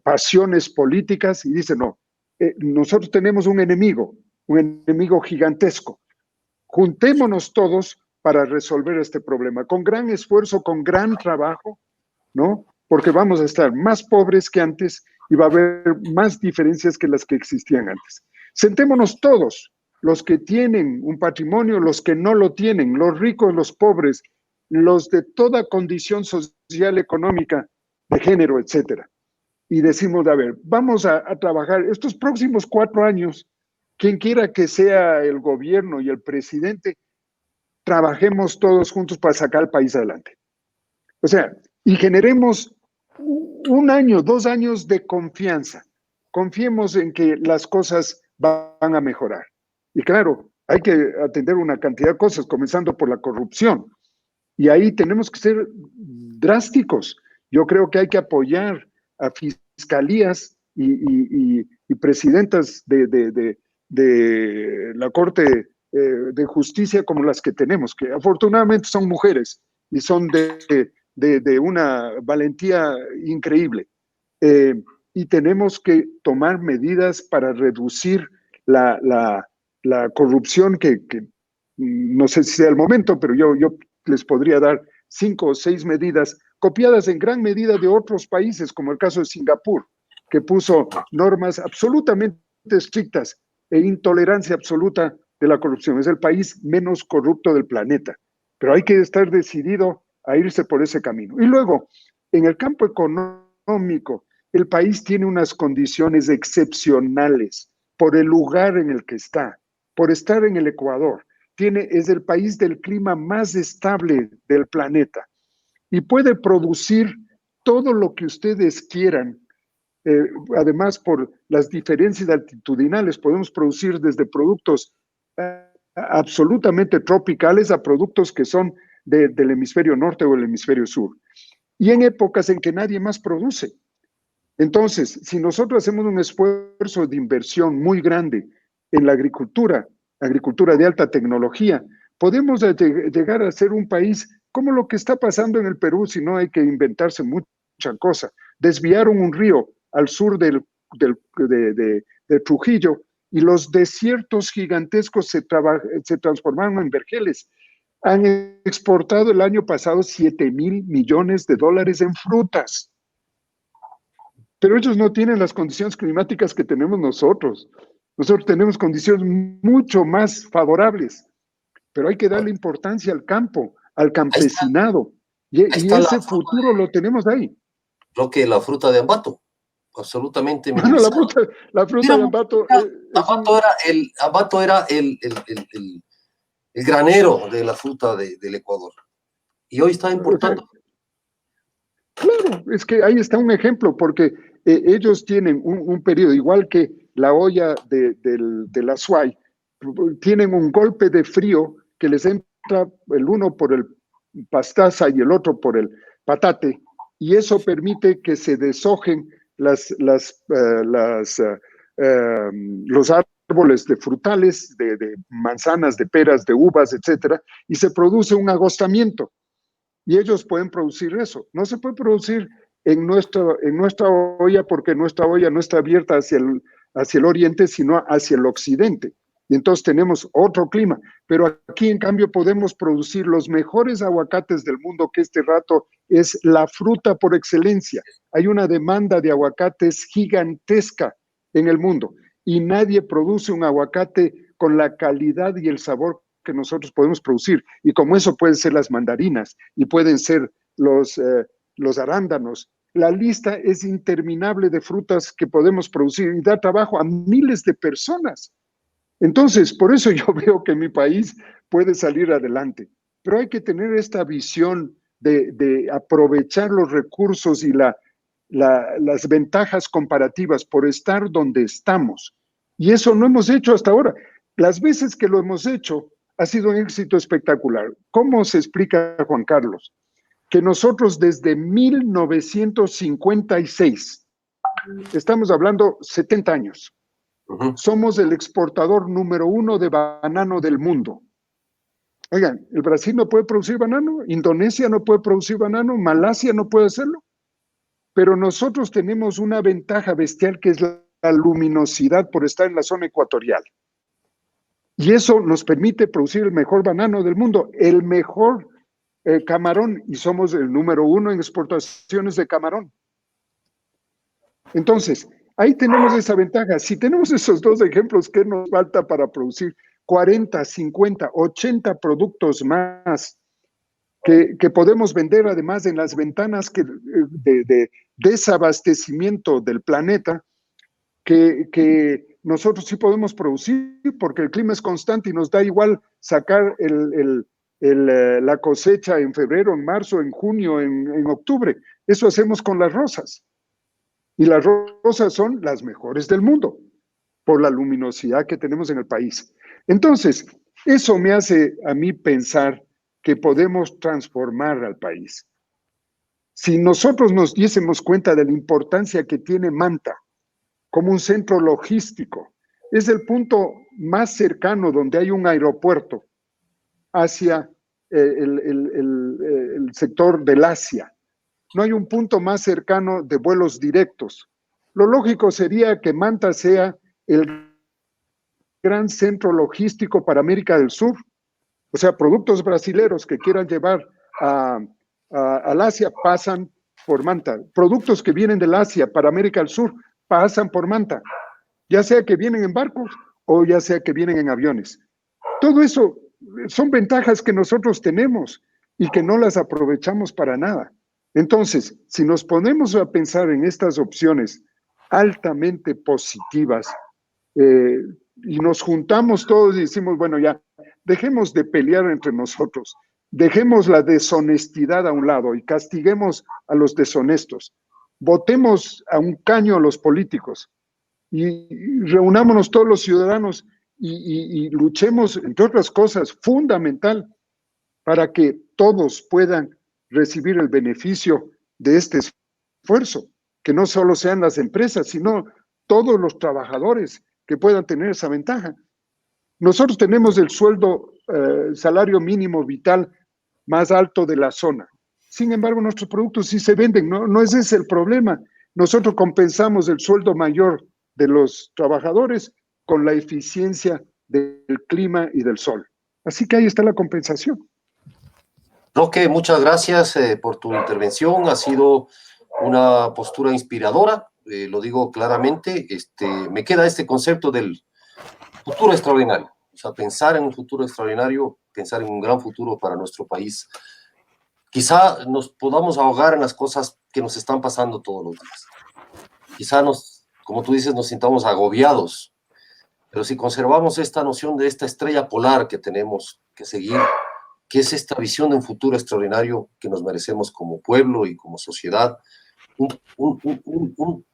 pasiones políticas y dice, no, nosotros tenemos un enemigo gigantesco. Juntémonos todos para resolver este problema, con gran esfuerzo, con gran trabajo, ¿no? Porque vamos a estar más pobres que antes y va a haber más diferencias que las que existían antes. Sentémonos todos, los que tienen un patrimonio, los que no lo tienen, los ricos, los pobres, los de toda condición social, económica, de género, etcétera. Y decimos, a ver, vamos a trabajar estos próximos 4 años, quien quiera que sea el gobierno y el presidente, trabajemos todos juntos para sacar al país adelante. O sea, y generemos 1 año, 2 años de confianza. Confiemos en que las cosas van a mejorar. Y claro, hay que atender una cantidad de cosas, comenzando por la corrupción. Y ahí tenemos que ser drásticos. Yo creo que hay que apoyar a fiscalías y presidentas de la Corte de Justicia como las que tenemos, que afortunadamente son mujeres y son de una valentía increíble. Y tenemos que tomar medidas para reducir la corrupción que no sé si sea el momento, pero yo les podría dar 5 o 6 medidas copiadas en gran medida de otros países, como el caso de Singapur, que puso normas absolutamente estrictas e intolerancia absoluta de la corrupción. Es el país menos corrupto del planeta, pero hay que estar decidido a irse por ese camino. Y luego, en el campo económico, el país tiene unas condiciones excepcionales por el lugar en el que está, por estar en el Ecuador. Es el país del clima más estable del planeta y puede producir todo lo que ustedes quieran. Además, por las diferencias altitudinales, podemos producir desde productos absolutamente tropicales a productos que son del hemisferio norte o el hemisferio sur. Y en épocas en que nadie más produce. Entonces, si nosotros hacemos un esfuerzo de inversión muy grande en la agricultura de alta tecnología, podemos llegar a ser un país como lo que está pasando en el Perú, si no hay que inventarse mucha cosa. Desviaron un río al sur de Trujillo y los desiertos gigantescos se transformaron en vergeles. Han exportado el año pasado $7,000 millones en frutas. Pero ellos no tienen las condiciones climáticas que tenemos nosotros. Nosotros tenemos condiciones mucho más favorables, pero hay que darle importancia al campo, al campesinado, y ese futuro lo tenemos ahí.
Creo que la fruta de Ambato, absolutamente.
Bueno, la fruta de Ambato.
Ambato era el granero de la fruta del Ecuador. Y hoy está importando.
Claro, es que ahí está un ejemplo, porque ellos tienen un periodo, igual que la olla de la Azuay, tienen un golpe de frío que les entra el uno por el pastaza y el otro por el patate, y eso permite que se deshojen los árboles de frutales, de manzanas, de peras, de uvas, etcétera, y se produce un agostamiento. Y ellos pueden producir eso. No se puede producir en nuestra olla porque nuestra olla no está abierta hacia el oriente, sino hacia el occidente. Y entonces tenemos otro clima. Pero aquí, en cambio, podemos producir los mejores aguacates del mundo, que este rato es la fruta por excelencia. Hay una demanda de aguacates gigantesca en el mundo y nadie produce un aguacate con la calidad y el sabor que nosotros podemos producir, y como eso pueden ser las mandarinas y pueden ser los arándanos la lista es interminable de frutas que podemos producir y da trabajo a miles de personas. Entonces, por eso yo veo que mi país puede salir adelante, pero hay que tener esta visión de aprovechar los recursos y las ventajas comparativas por estar donde estamos. Y eso no hemos hecho hasta ahora. Las veces que lo hemos hecho ha sido un éxito espectacular. ¿Cómo se explica, Juan Carlos? Que nosotros desde 1956, estamos hablando 70 años, somos el exportador número 1 de banano del mundo. Oigan, ¿el Brasil no puede producir banano? ¿Indonesia no puede producir banano? ¿Malasia no puede hacerlo? Pero nosotros tenemos una ventaja bestial que es la luminosidad por estar en la zona ecuatorial. Y eso nos permite producir el mejor banano del mundo, el mejor camarón, y somos el número 1 en exportaciones de camarón. Entonces, ahí tenemos esa ventaja. Si tenemos esos dos ejemplos, ¿qué nos falta para producir 40, 50, 80 productos más que podemos vender además en las ventanas de desabastecimiento del planeta, que nosotros sí podemos producir porque el clima es constante y nos da igual sacar la cosecha en febrero, en marzo, en junio, en octubre? Eso hacemos con las rosas. Y las rosas son las mejores del mundo por la luminosidad que tenemos en el país. Entonces, eso me hace a mí pensar que podemos transformar al país. Si nosotros nos diésemos cuenta de la importancia que tiene Manta como un centro logístico, es el punto más cercano donde hay un aeropuerto hacia el sector del Asia. No hay un punto más cercano de vuelos directos. Lo lógico sería que Manta sea el gran centro logístico para América del Sur. O sea, productos brasileros que quieran llevar al Asia pasan por Manta. Productos que vienen del Asia para América del Sur pasan por Manta. Ya sea que vienen en barcos o ya sea que vienen en aviones. Todo eso son ventajas que nosotros tenemos y que no las aprovechamos para nada. Entonces, si nos ponemos a pensar en estas opciones altamente positivas y nos juntamos todos y decimos, bueno, ya, dejemos de pelear entre nosotros, dejemos la deshonestidad a un lado y castiguemos a los deshonestos, votemos a un caño a los políticos y reunámonos todos los ciudadanos y luchemos, entre otras cosas, fundamental, para que todos puedan recibir el beneficio de este esfuerzo, que no solo sean las empresas, sino todos los trabajadores que puedan tener esa ventaja. Nosotros tenemos el salario mínimo vital más alto de la zona. Sin embargo, nuestros productos sí se venden, no es ese el problema. Nosotros compensamos el sueldo mayor de los trabajadores con la eficiencia del clima y del sol. Así que ahí está la compensación.
Roque, muchas gracias por tu intervención. Ha sido una postura inspiradora, lo digo claramente. Me queda este concepto del futuro extraordinario. O sea, pensar en un futuro extraordinario, pensar en un gran futuro para nuestro país. Quizá nos podamos ahogar en las cosas que nos están pasando todos los días. Quizá como tú dices, nos sintamos agobiados. Pero si conservamos esta noción de esta estrella polar que tenemos que seguir, que es esta visión de un futuro extraordinario que nos merecemos como pueblo y como sociedad,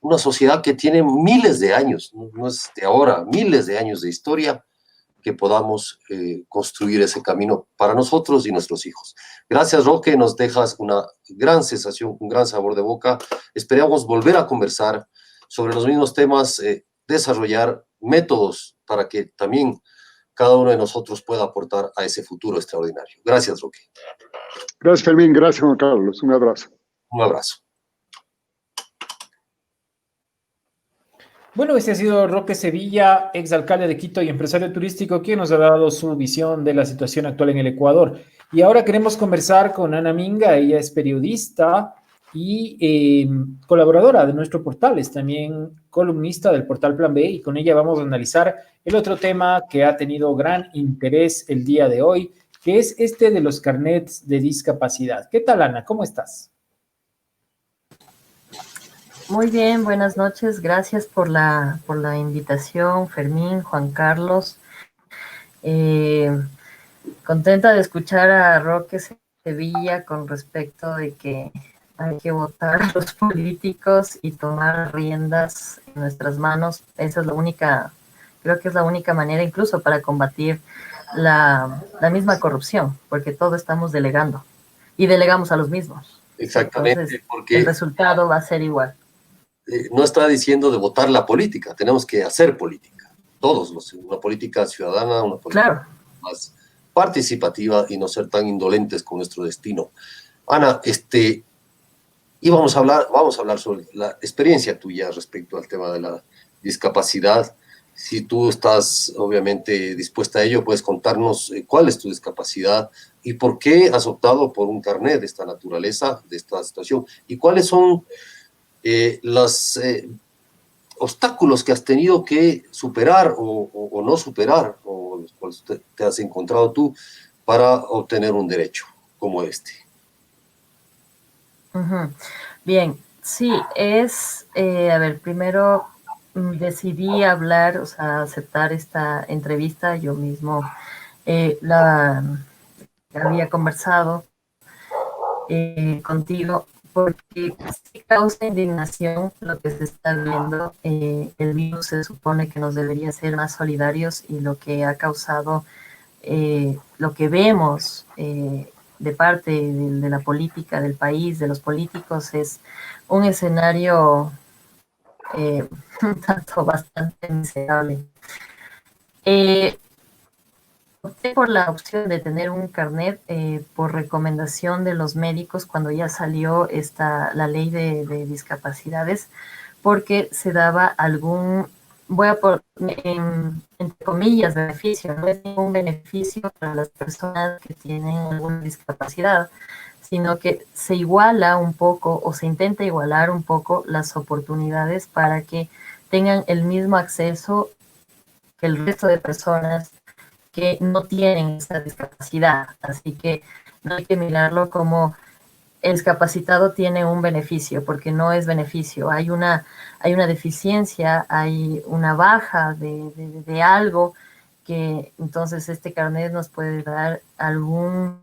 una sociedad que tiene miles de años, no es de ahora, miles de años de historia, que podamos construir ese camino para nosotros y nuestros hijos. Gracias, Roque, nos dejas una gran sensación, un gran sabor de boca. Esperamos volver a conversar sobre los mismos temas, desarrollar métodos para que también cada uno de nosotros pueda aportar a ese futuro extraordinario. Gracias, Roque.
Gracias, Fermín. Gracias, Juan Carlos. Un abrazo.
Un abrazo.
Bueno, este ha sido Roque Sevilla, exalcalde de Quito y empresario turístico, quien nos ha dado su visión de la situación actual en el Ecuador. Y ahora queremos conversar con Ana Minga. Ella es periodista y colaboradora de nuestro portal, es también columnista del portal Plan B, y con ella vamos a analizar el otro tema que ha tenido gran interés el día de hoy, que es este de los carnets de discapacidad. ¿Qué tal, Ana? ¿Cómo estás?
Muy bien, buenas noches. Gracias por la invitación, Fermín, Juan Carlos. Eh, Contenta de escuchar a Roque Sevilla con respecto de que hay que votar a los políticos y tomar riendas en nuestras manos. Esa es la única, creo que es la única manera incluso para combatir la misma corrupción, porque todo estamos delegando y delegamos a los mismos.
Exactamente,
Entonces,
porque
el resultado va a ser igual.
no está diciendo de votar la política, tenemos que hacer política, una política ciudadana, una política
Claro.
más participativa y no ser tan indolentes con nuestro destino. Ana, y vamos a hablar sobre la experiencia tuya respecto al tema de la discapacidad. Si tú estás obviamente dispuesta a ello, puedes contarnos cuál es tu discapacidad y por qué has optado por un carnet de esta naturaleza, de esta situación, y cuáles son los obstáculos que has tenido que superar o no superar, o los cuales te has encontrado tú para obtener un derecho como este.
Uh-huh. Bien, sí, a ver, primero decidí hablar, o sea, aceptar esta entrevista. Yo mismo la había conversado contigo porque sí causa indignación lo que se está viendo. El virus se supone que nos debería ser más solidarios y lo que ha causado, lo que vemos de parte de la política del país, de los políticos, es un escenario un tanto bastante miserable. Opté por la opción de tener un carnet por recomendación de los médicos cuando ya salió la ley de discapacidades, porque se daba algún, voy a poner entre comillas, beneficio. No es ningún beneficio para las personas que tienen alguna discapacidad, sino que se iguala un poco o se intenta igualar un poco las oportunidades para que tengan el mismo acceso que el resto de personas que no tienen esa discapacidad. Así que no hay que mirarlo como el discapacitado tiene un beneficio, porque no es beneficio. Hay una deficiencia, hay una baja de algo que entonces este carnet nos puede dar algún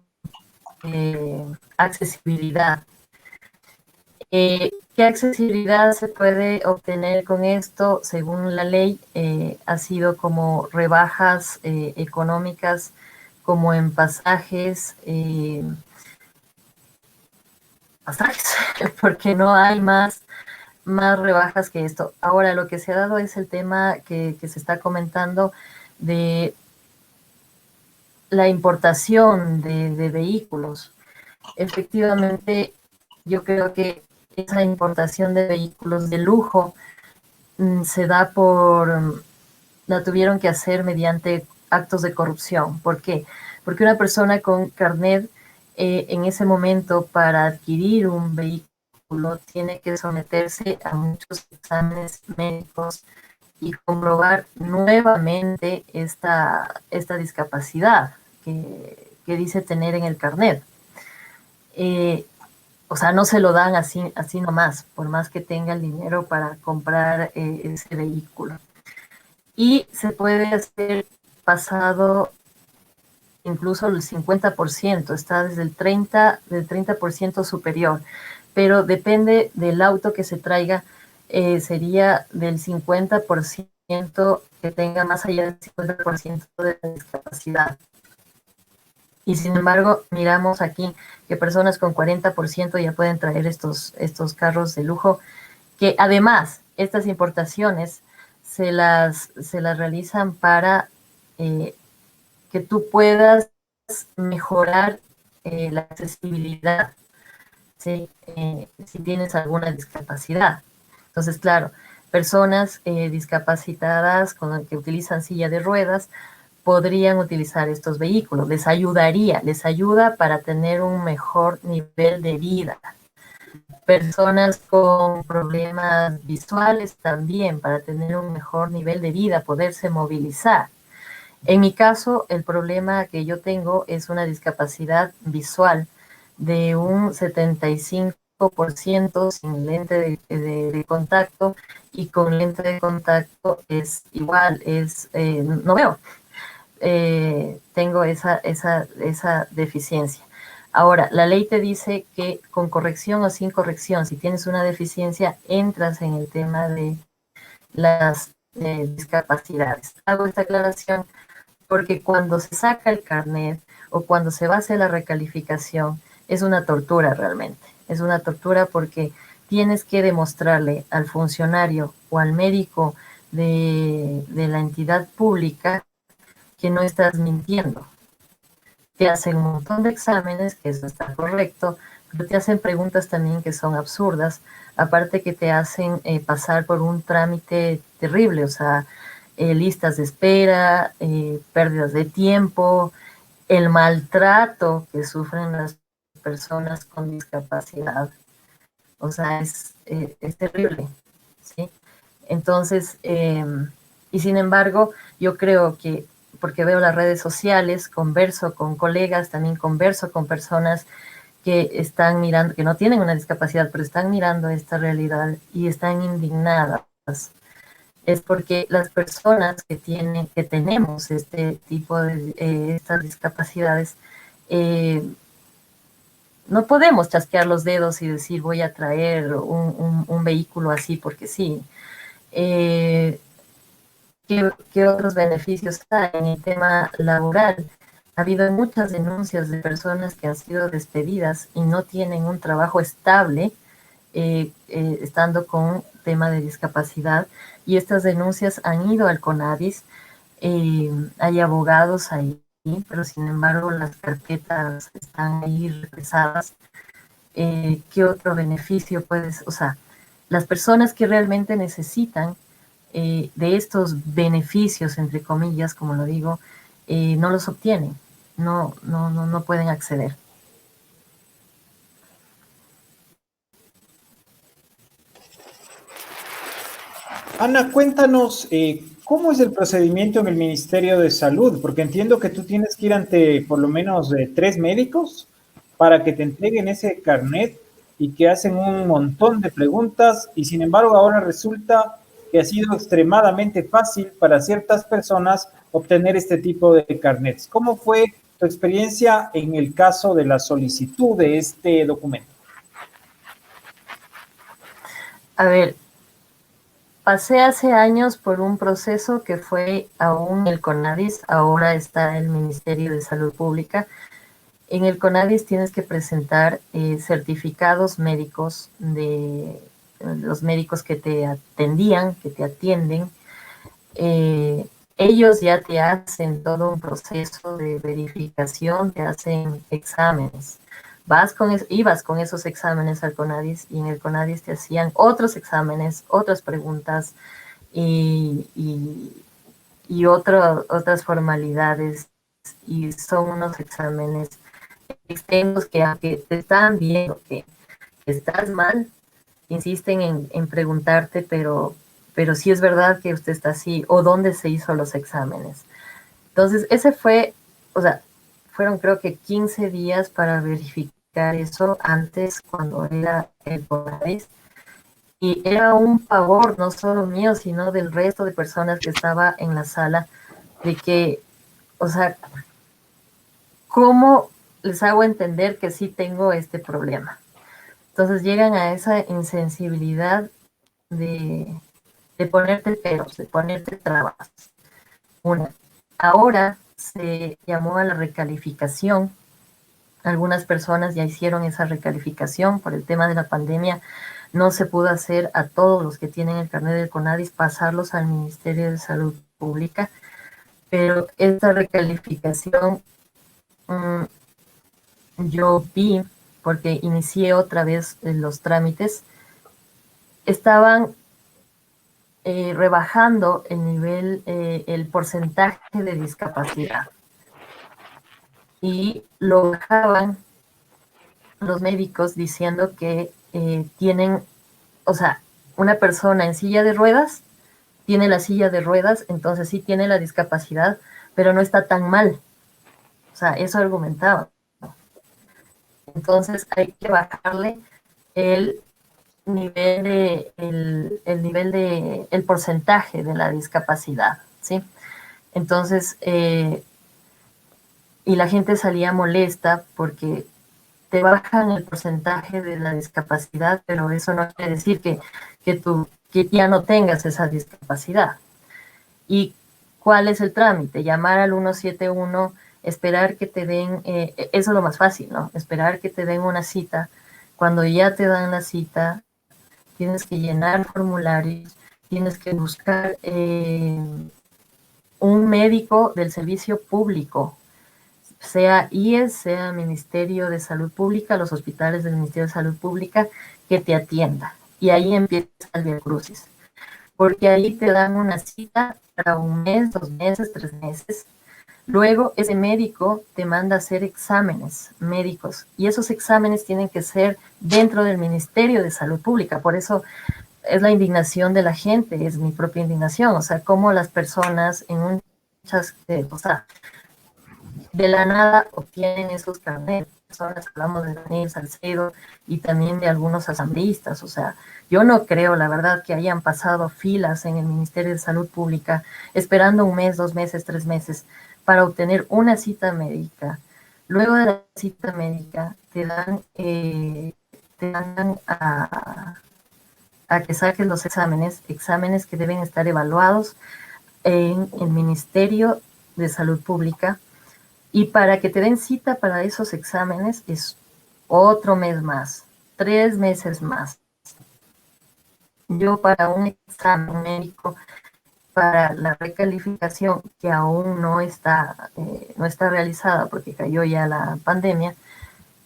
accesibilidad. ¿Qué accesibilidad se puede obtener con esto? Según la ley, ha sido como rebajas económicas, como en pasajes, porque no hay más rebajas que esto. Ahora, lo que se ha dado es el tema que se está comentando de la importación de vehículos. Efectivamente, yo creo que esa importación de vehículos de lujo se da la tuvieron que hacer mediante actos de corrupción. ¿Por qué? Porque una persona con carnet en ese momento para adquirir un vehículo tiene que someterse a muchos exámenes médicos y comprobar nuevamente esta discapacidad que dice tener en el carnet. O sea, no se lo dan así nomás, por más que tenga el dinero para comprar ese vehículo. Y se puede hacer pasado incluso el 50%, está desde el 30% superior, pero depende del auto que se traiga, sería del 50% que tenga más allá del 50% de la discapacidad. Y sin embargo, miramos aquí que personas con 40% ya pueden traer estos carros de lujo, que además estas importaciones se las realizan para que tú puedas mejorar la accesibilidad, ¿sí? Si tienes alguna discapacidad. Entonces, claro, personas discapacitadas que utilizan silla de ruedas podrían utilizar estos vehículos. Les ayuda para tener un mejor nivel de vida. Personas con problemas visuales también, para tener un mejor nivel de vida, poderse movilizar. En mi caso, el problema que yo tengo es una discapacidad visual de un 75%, 5% sin lente de contacto, y con lente de contacto es igual, no veo. Tengo esa deficiencia. Ahora, la ley te dice que con corrección o sin corrección, si tienes una deficiencia, entras en el tema de las discapacidades. Hago esta aclaración porque cuando se saca el carnet o cuando se va a hacer la recalificación, es una tortura realmente. Es una tortura porque tienes que demostrarle al funcionario o al médico de la entidad pública que no estás mintiendo. Te hacen un montón de exámenes, que eso está correcto, pero te hacen preguntas también que son absurdas, aparte que te hacen pasar por un trámite terrible, o sea, listas de espera, pérdidas de tiempo, el maltrato que sufren las personas con discapacidad. O sea, es terrible, ¿sí? Entonces, y sin embargo, yo creo que, porque veo las redes sociales, converso con colegas, también converso con personas que están mirando, que no tienen una discapacidad, pero están mirando esta realidad y están indignadas. Es porque las personas que tenemos este tipo de estas discapacidades, no podemos chasquear los dedos y decir voy a traer un vehículo así porque sí. ¿Qué otros beneficios hay en el tema laboral? Ha habido muchas denuncias de personas que han sido despedidas y no tienen un trabajo estable, estando con tema de discapacidad, y estas denuncias han ido al CONADIS. Hay abogados ahí, pero sin embargo las carpetas están ahí represadas. ¿Qué otro beneficio puedes? O sea, las personas que realmente necesitan de estos beneficios, entre comillas, como lo digo, no los obtienen, no pueden acceder.
Ana, cuéntanos, ¿cómo es el procedimiento en el Ministerio de Salud? Porque entiendo que tú tienes que ir ante por lo menos 3 médicos para que te entreguen ese carnet y que hacen un montón de preguntas, y sin embargo ahora resulta que ha sido extremadamente fácil para ciertas personas obtener este tipo de carnets. ¿Cómo fue tu experiencia en el caso de la solicitud de este documento?
A ver, pasé hace años por un proceso que fue aún el CONADIS, ahora está el Ministerio de Salud Pública. En el CONADIS tienes que presentar certificados médicos de los médicos que te atendían, que te atienden. Ellos ya te hacen todo un proceso de verificación, te hacen exámenes. Ibas con esos exámenes al CONADIS, y en el CONADIS te hacían otros exámenes, otras preguntas y otras formalidades, y son unos exámenes extensos que, aunque te están viendo que estás mal, insisten en preguntarte, pero sí es verdad que usted está así, o dónde se hizo los exámenes. Entonces, ese fue, o sea, fueron creo que 15 días para verificar eso antes, cuando era el CONADIS, y era un pavor, no solo mío, sino del resto de personas que estaba en la sala, de que, o sea, ¿cómo les hago entender que sí tengo este problema? Entonces llegan a esa insensibilidad de ponerte peros, de ponerte trabas. Ahora se llamó a la recalificación. Algunas personas ya hicieron esa recalificación por el tema de la pandemia. No se pudo hacer a todos los que tienen el carnet del CONADIS, pasarlos al Ministerio de Salud Pública, pero esta recalificación yo vi, porque inicié otra vez los trámites, estaban rebajando el nivel, el porcentaje de discapacidad, y lo bajaban los médicos diciendo que tienen, o sea, una persona en silla de ruedas tiene la silla de ruedas, entonces sí tiene la discapacidad, pero no está tan mal. O sea, eso argumentaba. Entonces hay que bajarle el el porcentaje de la discapacidad, ¿sí? Entonces, y la gente salía molesta porque te bajan el porcentaje de la discapacidad, pero eso no quiere decir que ya no tengas esa discapacidad. ¿Y cuál es el trámite? Llamar al 171, esperar que te den, eso es lo más fácil, ¿no? Esperar que te den una cita. Cuando ya te dan la cita, tienes que llenar formularios, tienes que buscar un médico del servicio público, sea IES, sea Ministerio de Salud Pública, los hospitales del Ministerio de Salud Pública, que te atienda. Y ahí empieza el viacrucis. Porque ahí te dan una cita para 1 mes, 2 meses, 3 meses. Luego ese médico te manda a hacer exámenes médicos y esos exámenes tienen que ser dentro del Ministerio de Salud Pública. Por eso es la indignación de la gente, es mi propia indignación. O sea, cómo las personas en muchas, o sea, de la nada obtienen esos carnets. Personas, hablamos de Daniel Salcedo y también de algunos asambleístas. O sea, yo no creo, la verdad, que hayan pasado filas en el Ministerio de Salud Pública esperando 1 mes, 2 meses, 3 meses para obtener una cita médica. Luego de la cita médica te dan a que saques los exámenes que deben estar evaluados en el Ministerio de Salud Pública. Y para que te den cita para esos exámenes es otro mes más, 3 meses más. Yo para un examen médico, para la recalificación que aún no está realizada porque cayó ya la pandemia,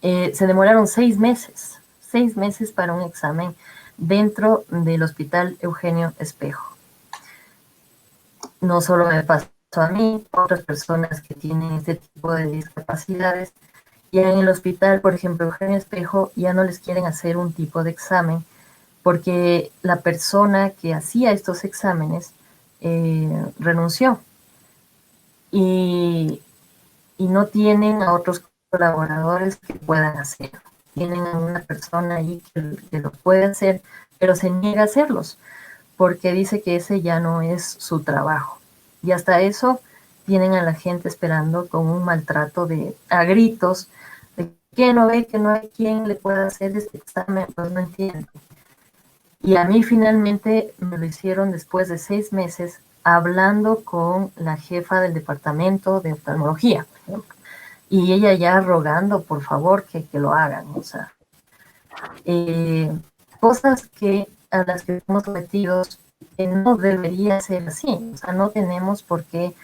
se demoraron 6 meses, 6 meses para un examen dentro del Hospital Eugenio Espejo. No solo me pasó a mí, otras personas que tienen este tipo de discapacidades, y en el hospital, por ejemplo, Eugenio Espejo, ya no les quieren hacer un tipo de examen porque la persona que hacía estos exámenes renunció y no tienen a otros colaboradores que puedan hacer. Tienen a una persona ahí que lo puede hacer, pero se niega a hacerlos porque dice que ese ya no es su trabajo. Y hasta eso tienen a la gente esperando con un maltrato a gritos, de que no ve que no hay quien le pueda hacer este examen, pues no entiendo. Y a mí finalmente me lo hicieron después de 6 meses hablando con la jefa del departamento de oftalmología, por ejemplo, y ella ya rogando por favor que lo hagan. O sea, cosas a las que estamos sometidos que no debería ser así. O sea, no tenemos por qué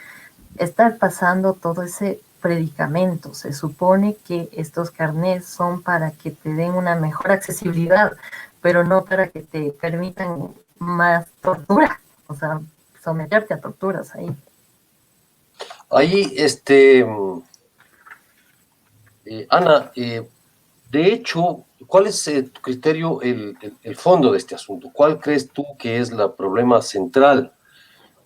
estar pasando todo ese predicamento. Se supone que estos carnets son para que te den una mejor accesibilidad, pero no para que te permitan más tortura, o sea, someterte a torturas ahí.
Ahí, Ana, de hecho, ¿cuál es tu criterio, el fondo de este asunto? ¿Cuál crees tú que es el problema central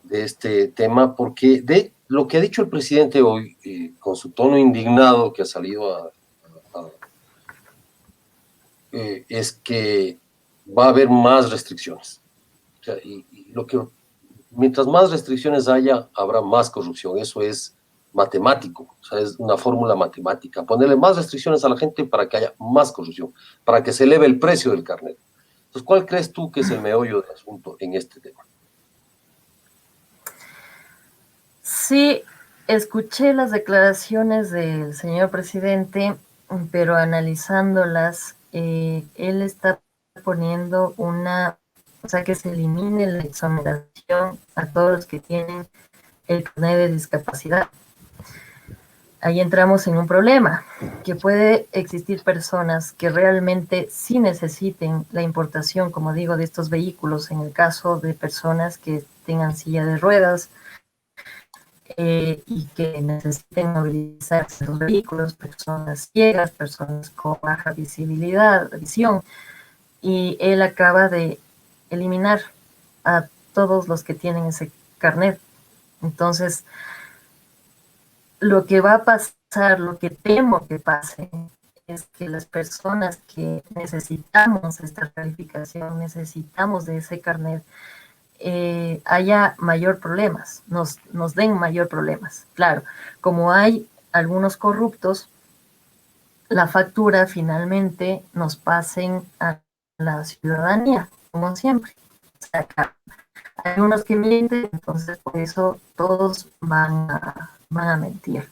de este tema? Porque de lo que ha dicho el presidente hoy, con su tono indignado que ha salido es que va a haber más restricciones. O sea, y mientras más restricciones haya, habrá más corrupción. Eso es matemático, o sea, es una fórmula matemática. Ponerle más restricciones a la gente para que haya más corrupción, para que se eleve el precio del carnet. Entonces, ¿cuál crees tú que es el meollo del asunto en este tema?
Sí, escuché las declaraciones del señor presidente, pero analizándolas, él está poniendo o sea, que se elimine la exoneración a todos los que tienen el carnet de discapacidad. Ahí entramos en un problema, que puede existir personas que realmente sí necesiten la importación, como digo, de estos vehículos, en el caso de personas que tengan silla de ruedas, y que necesiten movilizarse en los vehículos, personas ciegas, personas con baja visión, y él acaba de eliminar a todos los que tienen ese carnet. Entonces, lo que va a pasar, lo que temo que pase, es que las personas que necesitamos esta calificación, necesitamos de ese carnet, haya mayor problemas, nos den mayor problemas. Claro, como hay algunos corruptos, la factura finalmente nos pasen a la ciudadanía, como siempre. O sea, hay unos que mienten, entonces por eso todos van a mentir.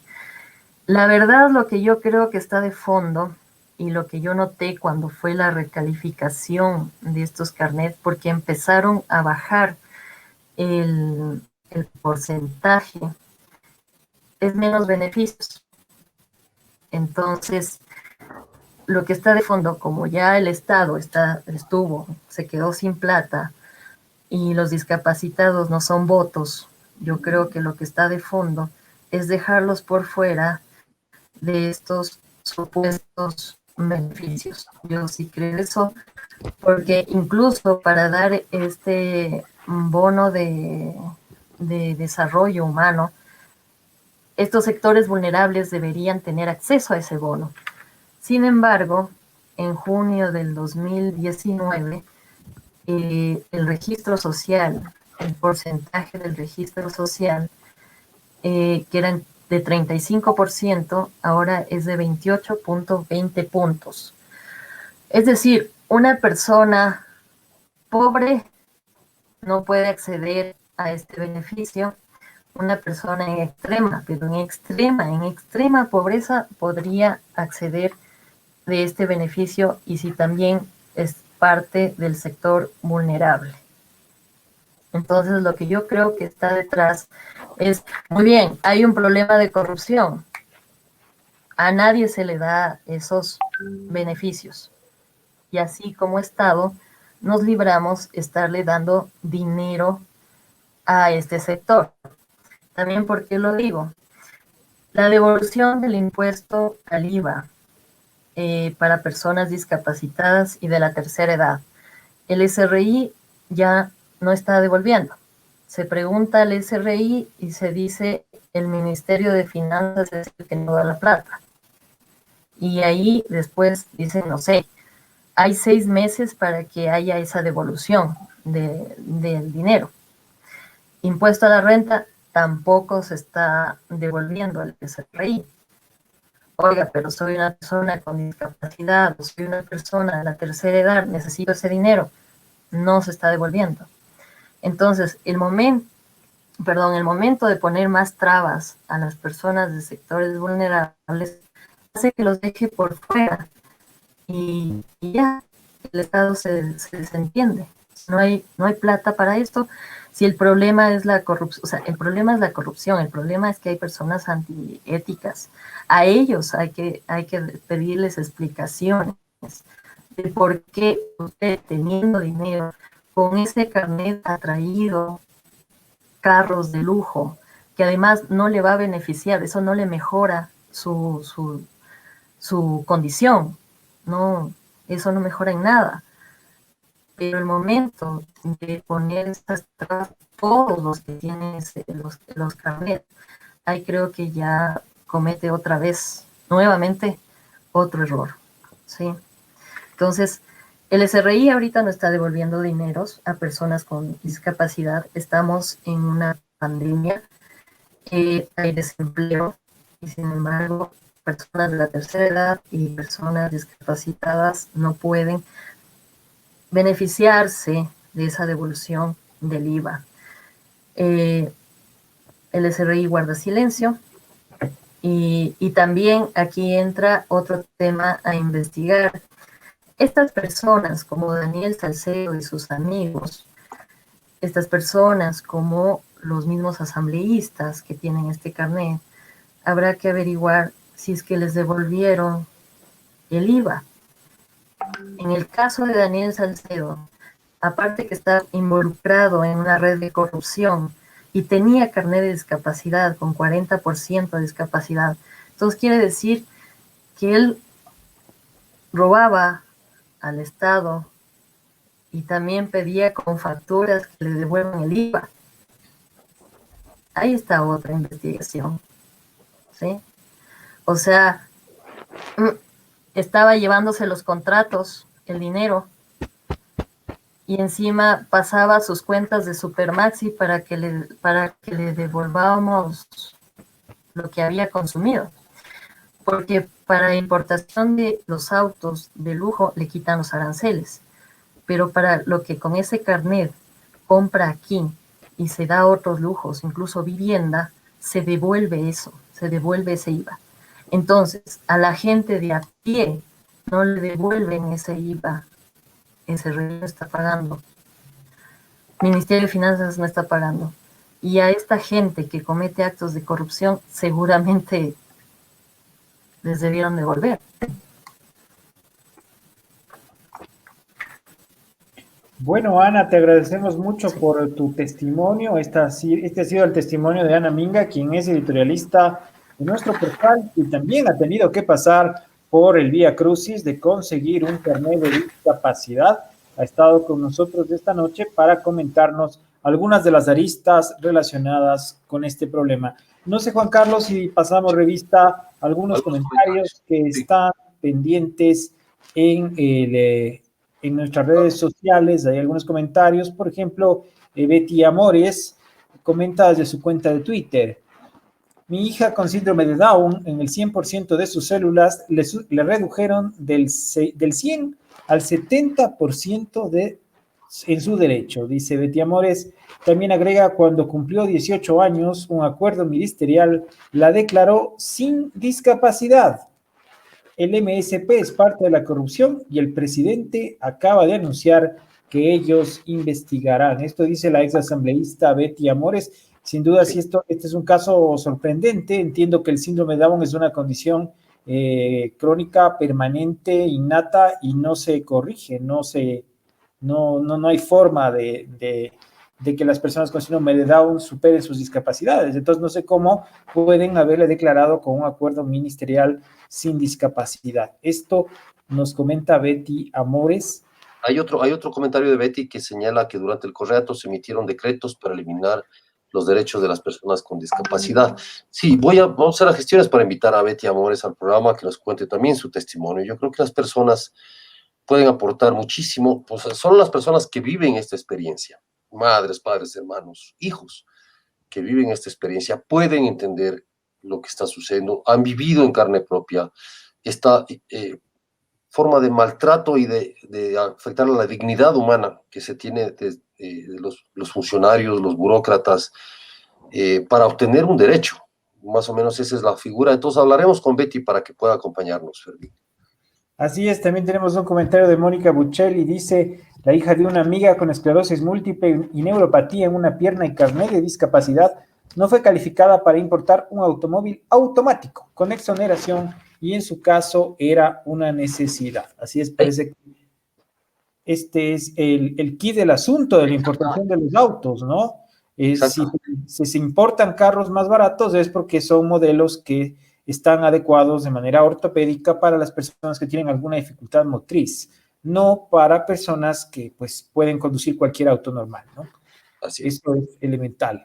La verdad, lo que yo creo que está de fondo y lo que yo noté cuando fue la recalificación de estos carnets, porque empezaron a bajar el porcentaje, es menos beneficios. Entonces, lo que está de fondo, como ya el Estado se quedó sin plata y los discapacitados no son votos, yo creo que lo que está de fondo es dejarlos por fuera de estos supuestos beneficios. Yo sí creo eso, porque incluso para dar este bono de desarrollo humano, estos sectores vulnerables deberían tener acceso a ese bono. Sin embargo, en junio del 2019, el registro social, el porcentaje del registro social, que eran de 35%, ahora es de 28.20 puntos. Es decir, una persona pobre no puede acceder a este beneficio. Una persona en extrema, pero en extrema pobreza podría acceder de este beneficio, y si también es parte del sector vulnerable. Entonces, lo que yo creo que está detrás es, muy bien, hay un problema de corrupción. A nadie se le da esos beneficios. Y así como Estado, nos libramos estarle dando dinero a este sector. También, ¿por qué lo digo? La devolución del impuesto al IVA para personas discapacitadas y de la tercera edad. El SRI ya no está devolviendo. Se pregunta al SRI y se dice el Ministerio de Finanzas es el que no da la plata. Y ahí después dicen, no sé, hay 6 meses para que haya esa devolución del dinero. Impuesto a la renta tampoco se está devolviendo al SRI. Oiga, pero soy una persona con discapacidad, o soy una persona de la tercera edad, necesito ese dinero. No se está devolviendo. Entonces, el momento de poner más trabas a las personas de sectores vulnerables hace que los deje por fuera. Y ya, el Estado se desentiende. No hay plata para esto. Si el problema es la corrupción, o sea, el problema es la corrupción, el problema es que hay personas antiéticas. A ellos hay que pedirles explicaciones de por qué usted, teniendo dinero, con ese carnet ha traído carros de lujo, que además no le va a beneficiar, eso no le mejora su condición, no, eso no mejora en nada. Pero el momento de poner estas trabas, todos los que tienen los carnets, ahí creo que ya comete otra vez, nuevamente, otro error, ¿sí? Entonces, el SRI ahorita no está devolviendo dineros a personas con discapacidad. Estamos en una pandemia, hay desempleo, y sin embargo, personas de la tercera edad y personas discapacitadas no pueden beneficiarse de esa devolución del IVA. El SRI guarda silencio, y también aquí entra otro tema a investigar. Estas personas como Daniel Salcedo y sus amigos, estas personas como los mismos asambleístas que tienen este carnet, habrá que averiguar si es que les devolvieron el IVA. En el caso de Daniel Salcedo, aparte que está involucrado en una red de corrupción y tenía carnet de discapacidad con 40% de discapacidad, entonces quiere decir que él robaba al Estado y también pedía con facturas que le devuelvan el IVA. Ahí está otra investigación, ¿sí? O sea, estaba llevándose los contratos, el dinero, y encima pasaba sus cuentas de Supermaxi para que le devolvamos lo que había consumido. Porque para importación de los autos de lujo le quitan los aranceles, pero para lo que con ese carnet compra aquí y se da otros lujos, incluso vivienda, se devuelve eso, se devuelve ese IVA. Entonces, a la gente de a pie no le devuelven ese IVA, ese REI no está pagando, Ministerio de Finanzas no está pagando. Y a esta gente que comete actos de corrupción seguramente les debieron devolver.
Bueno, Ana, te agradecemos mucho por tu testimonio. Este ha sido el testimonio de Ana Minga, quien es editorialista de nuestro portal y también ha tenido que pasar por el vía crucis de conseguir un carnet de discapacidad. Ha estado con nosotros esta noche para comentarnos algunas de las aristas relacionadas con este problema. No sé, Juan Carlos, si pasamos revista a algunos comentarios que están pendientes en nuestras redes sociales. Hay algunos comentarios. Por ejemplo, Betty Amores comenta desde su cuenta de Twitter: mi hija con síndrome de Down, en el 100% de sus células le redujeron del 100 al 70% en su derecho, dice Betty Amores. También agrega: cuando cumplió 18 años, un acuerdo ministerial la declaró sin discapacidad. El MSP es parte de la corrupción y el presidente acaba de anunciar que ellos investigarán. Esto dice la exasambleísta Betty Amores. Sin duda, sí, este es un caso sorprendente. Entiendo que el síndrome de Down es una condición crónica, permanente, innata y no se corrige, no hay forma de que las personas con síndrome de Down superen sus discapacidades. Entonces, no sé cómo pueden haberle declarado con un acuerdo ministerial sin discapacidad. Esto nos comenta Betty Amores.
Hay otro comentario de Betty que señala que durante el correato se emitieron decretos para eliminar los derechos de las personas con discapacidad. Sí, vamos a hacer las gestiones para invitar a Betty Amores al programa, que nos cuente también su testimonio. Yo creo que las personas pueden aportar muchísimo, pues son las personas que viven esta experiencia, madres, padres, hermanos, hijos, que viven esta experiencia, pueden entender lo que está sucediendo, han vivido en carne propia esta forma de maltrato y de afectar a la dignidad humana que se tiene de los funcionarios, los burócratas, para obtener un derecho. Más o menos esa es la figura. Entonces hablaremos con Betty para que pueda acompañarnos, Fermín.
Así es, también tenemos un comentario de Mónica Buccelli. Dice: la hija de una amiga con esclerosis múltiple y neuropatía en una pierna y carnet de discapacidad no fue calificada para importar un automóvil automático con exoneración y en su caso era una necesidad. Así es, parece que este es el key del asunto de la importación de los autos, ¿no? Si se importan carros más baratos es porque son modelos que están adecuados de manera ortopédica para las personas que tienen alguna dificultad motriz, no para personas que pues pueden conducir cualquier auto normal, ¿no?
Así es.
Esto es elemental.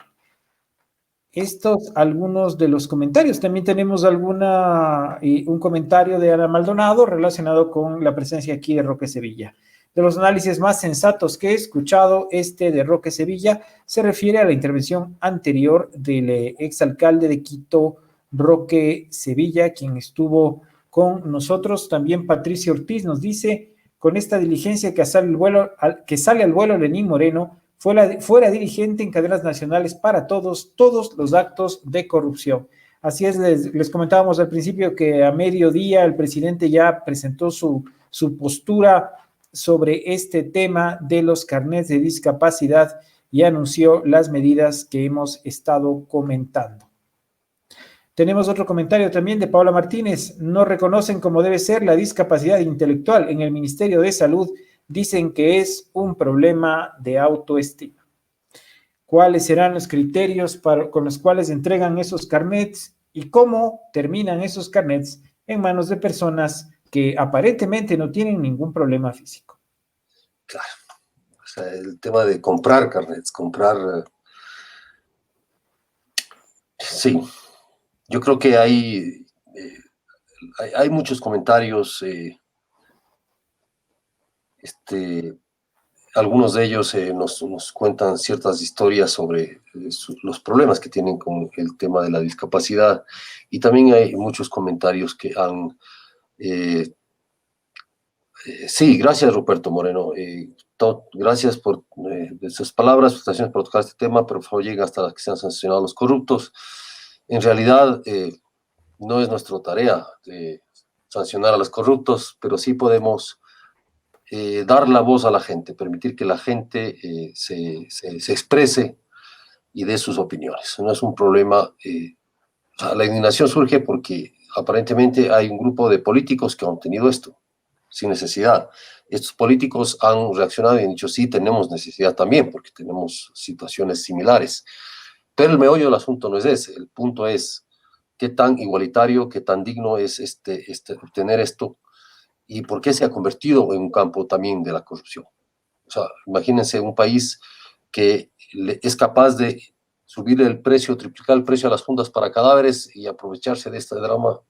Estos algunos de los comentarios. También tenemos un comentario de Ana Maldonado relacionado con la presencia aquí de Roque Sevilla. De los análisis más sensatos que he escuchado, este de Roque Sevilla se refiere a la intervención anterior del exalcalde de Quito, Roque Sevilla, quien estuvo con nosotros. También Patricia Ortiz nos dice: con esta diligencia que sale al vuelo Lenín Moreno, fuera dirigente en cadenas nacionales para todos los actos de corrupción. Así es, les comentábamos al principio que a mediodía el presidente ya presentó su postura sobre este tema de los carnets de discapacidad y anunció las medidas que hemos estado comentando. Tenemos otro comentario también de Paula Martínez: no reconocen como debe ser la discapacidad intelectual en el Ministerio de Salud, dicen que es un problema de autoestima. ¿Cuáles serán los criterios con los cuales entregan esos carnets y cómo terminan esos carnets en manos de personas que aparentemente no tienen ningún problema físico?
Claro, o sea, el tema de comprar carnets, sí, yo creo que hay hay muchos comentarios, algunos de ellos nos cuentan ciertas historias sobre los problemas que tienen con el tema de la discapacidad, y también hay muchos comentarios que han... sí, gracias Ruperto Moreno, gracias por sus palabras, felicitaciones por tocar este tema, pero por favor llega hasta las que sean sancionados los corruptos. En realidad no es nuestra tarea sancionar a los corruptos, pero sí podemos dar la voz a la gente, permitir que la gente se exprese y dé sus opiniones. No es un problema, o sea, la indignación surge porque aparentemente hay un grupo de políticos que han tenido esto, sin necesidad. Estos políticos han reaccionado y han dicho, sí, tenemos necesidad también, porque tenemos situaciones similares. Pero el meollo del asunto no es ese, el punto es qué tan igualitario, qué tan digno es obtener esto, y por qué se ha convertido en un campo también de la corrupción. O sea, imagínense un país que es capaz de subir el precio, triplicar el precio a las fundas para cadáveres y aprovecharse de este drama,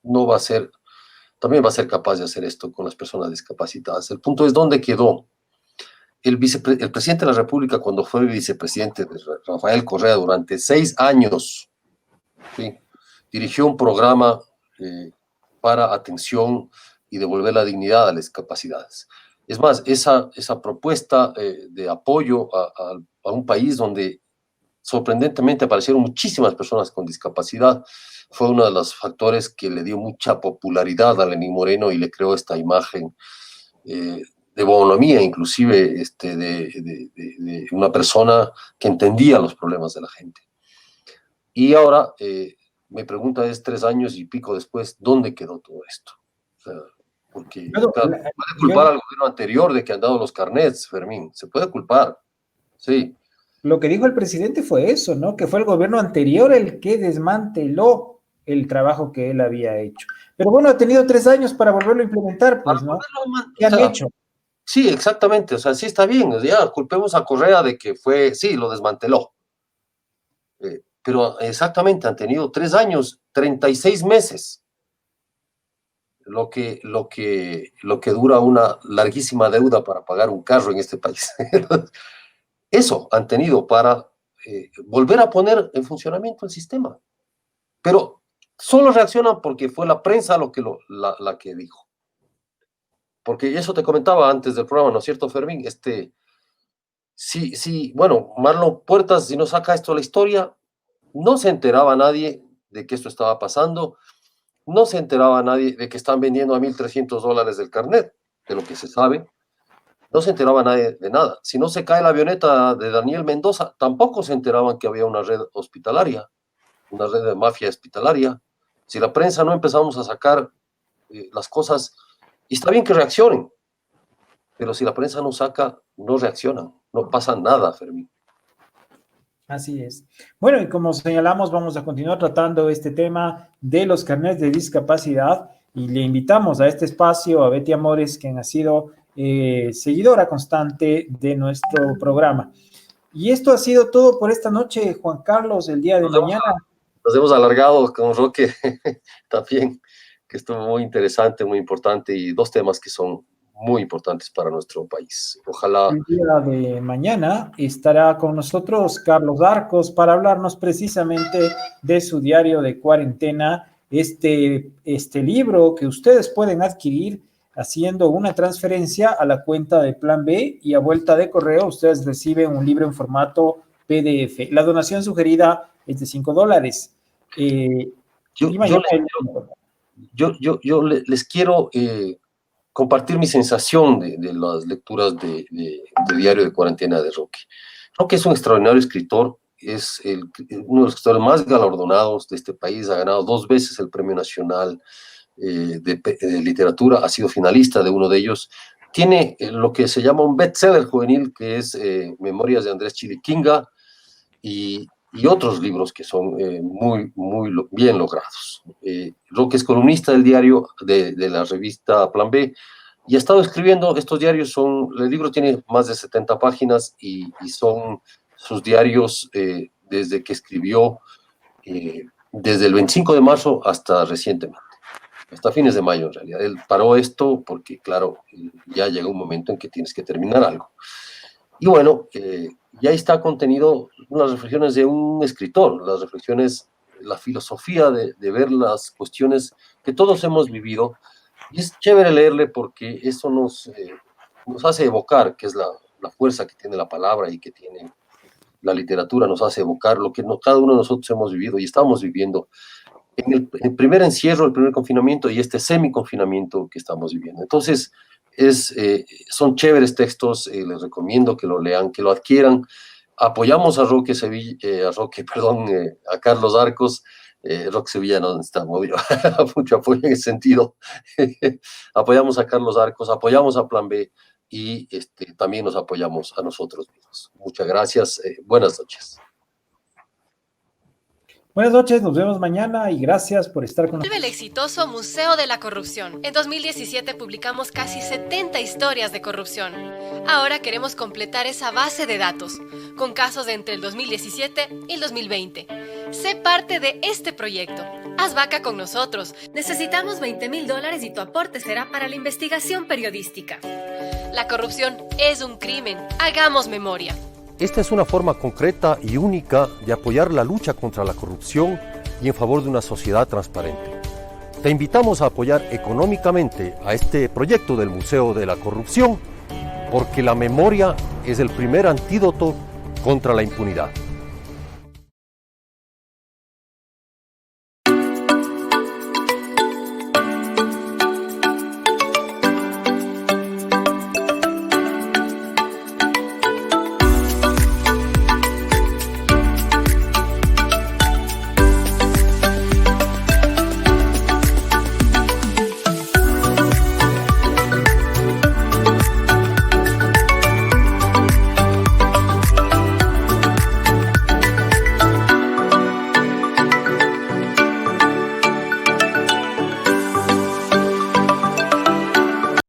no va a ser, también va a ser capaz de hacer esto con las personas discapacitadas. El punto es dónde quedó el presidente de la República cuando fue vicepresidente de Rafael Correa durante 6 años. ¿Sí? Dirigió un programa para atención y devolver la dignidad a las discapacidades. Es más, esa propuesta de apoyo a un país donde sorprendentemente aparecieron muchísimas personas con discapacidad fue uno de los factores que le dio mucha popularidad a Lenín Moreno y le creó esta imagen de bonomía, inclusive de una persona que entendía los problemas de la gente. Y ahora mi pregunta es 3 años y pico después, ¿dónde quedó todo esto? O sea, porque claro, puede culpar al gobierno anterior de que han dado los carnets, Fermín, se puede culpar, sí.
Lo que dijo el presidente fue eso, ¿no? Que fue el gobierno anterior el que desmanteló el trabajo que él había hecho. Pero bueno, ha tenido 3 años para volverlo a implementar, pues, ¿no? ¿Qué han hecho?
Sí, exactamente, o sea, sí está bien, ya culpemos a Correa de que fue, sí, lo desmanteló. Pero exactamente, han tenido 3 años, 36 meses, lo que dura una larguísima deuda para pagar un carro en este país. Eso han tenido para volver a poner en funcionamiento el sistema. Pero solo reaccionan porque fue la prensa la que dijo. Porque eso te comentaba antes del programa, ¿no es cierto, Fermín? Sí, bueno, Marlon Puertas, si no saca esto a la historia, no se enteraba nadie de que esto estaba pasando, no se enteraba nadie de que están vendiendo a $1,300 del carnet, de lo que se sabe, no se enteraba nadie de nada. Si no se cae la avioneta de Daniel Mendoza, tampoco se enteraban que había una red hospitalaria, una red de mafia hospitalaria. Si la prensa no empezamos a sacar las cosas, y está bien que reaccionen, pero si la prensa no saca, no reaccionan, no pasa nada, Fermín.
Así es. Bueno, y como señalamos, vamos a continuar tratando este tema de los carnets de discapacidad y le invitamos a este espacio a Betty Amores, quien ha sido seguidora constante de nuestro programa. Y esto ha sido todo por esta noche, Juan Carlos, el día de mañana.
Nos hemos alargado con Roque también, que estuvo muy interesante, muy importante, y 2 temas que son muy importantes para nuestro país. Ojalá.
El día de mañana estará con nosotros Carlos Arcos para hablarnos precisamente de su diario de cuarentena, este libro que ustedes pueden adquirir haciendo una transferencia a la cuenta de Plan B y a vuelta de correo ustedes reciben un libro en formato PDF. La donación sugerida es de $5.
Yo les quiero compartir mi sensación de las lecturas de Diario de Cuarentena de Roque. Roque es un extraordinario escritor, es uno de los escritores más galardonados de este país, ha ganado 2 veces el Premio Nacional de Literatura, ha sido finalista de uno de ellos. Tiene lo que se llama un bestseller juvenil, que es Memorias de Andrés Chiliquinga, y otros libros que son muy bien logrados. Roque es columnista del diario, de la revista Plan B, y ha estado escribiendo estos diarios. El libro tiene más de 70 páginas y son sus diarios desde que escribió desde el 25 de marzo hasta recientemente, hasta fines de mayo en realidad. Él paró esto porque, claro, ya llega un momento en que tienes que terminar algo. Y bueno, ya está contenido unas reflexiones de un escritor, las reflexiones, la filosofía de ver las cuestiones que todos hemos vivido. Y es chévere leerle porque eso nos hace evocar, que es la fuerza que tiene la palabra y que tiene la literatura, nos hace evocar lo que cada uno de nosotros hemos vivido y estamos viviendo en el primer encierro, el primer confinamiento y este semi-confinamiento que estamos viviendo. Entonces, son chéveres textos, les recomiendo que lo lean, que lo adquieran. Apoyamos a a Carlos Arcos. Roque Sevilla no está mucho apoyo en ese sentido. Apoyamos a Carlos Arcos, apoyamos a Plan B y también nos apoyamos a nosotros mismos. Muchas gracias. Buenas noches.
Buenas noches, nos vemos mañana y gracias por estar con nosotros.
El exitoso Museo de la Corrupción. En 2017 publicamos casi 70 historias de corrupción. Ahora queremos completar esa base de datos, con casos de entre el 2017 y el 2020. Sé parte de este proyecto. Haz vaca con nosotros. Necesitamos $20,000 y tu aporte será para la investigación periodística. La corrupción es un crimen. Hagamos memoria.
Esta es una forma concreta y única de apoyar la lucha contra la corrupción y en favor de una sociedad transparente. Te invitamos a apoyar económicamente a este proyecto del Museo de la Corrupción, porque la memoria es el primer antídoto contra la impunidad.